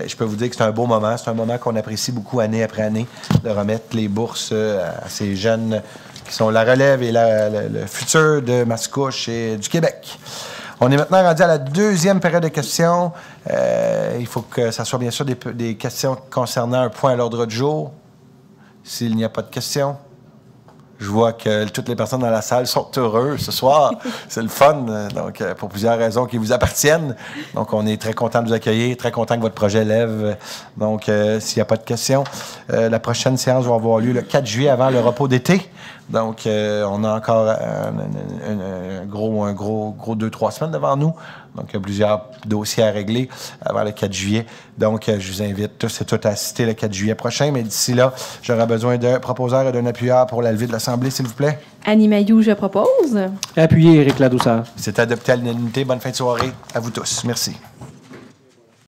Je peux vous dire que c'est un beau moment. C'est un moment qu'on apprécie beaucoup année après année, de remettre les bourses à ces jeunes qui sont la relève et le futur de Mascouche et du Québec. On est maintenant rendu à la deuxième période de questions. Il faut que ça soit bien sûr des questions concernant un point à l'ordre du jour. S'il n'y a pas de questions... Je vois que toutes les personnes dans la salle sont heureuses ce soir. C'est le fun, donc pour plusieurs raisons qui vous appartiennent. Donc, on est très content de vous accueillir, très content que votre projet lève. Donc, s'il n'y a pas de questions, la prochaine séance va avoir lieu le 4 juillet avant le repos d'été. Donc, on a encore un gros 2-3 semaines devant nous. Donc, il y a plusieurs dossiers à régler avant le 4 juillet. Donc, je vous invite tous et toutes à assister le 4 juillet prochain. Mais d'ici là, j'aurai besoin d'un proposeur et d'un appuyeur pour la levée de l'Assemblée, s'il vous plaît. Annie Mailloux, je propose. Appuyé Éric Ladouceur. C'est adopté à l'unanimité. Bonne fin de soirée à vous tous. Merci.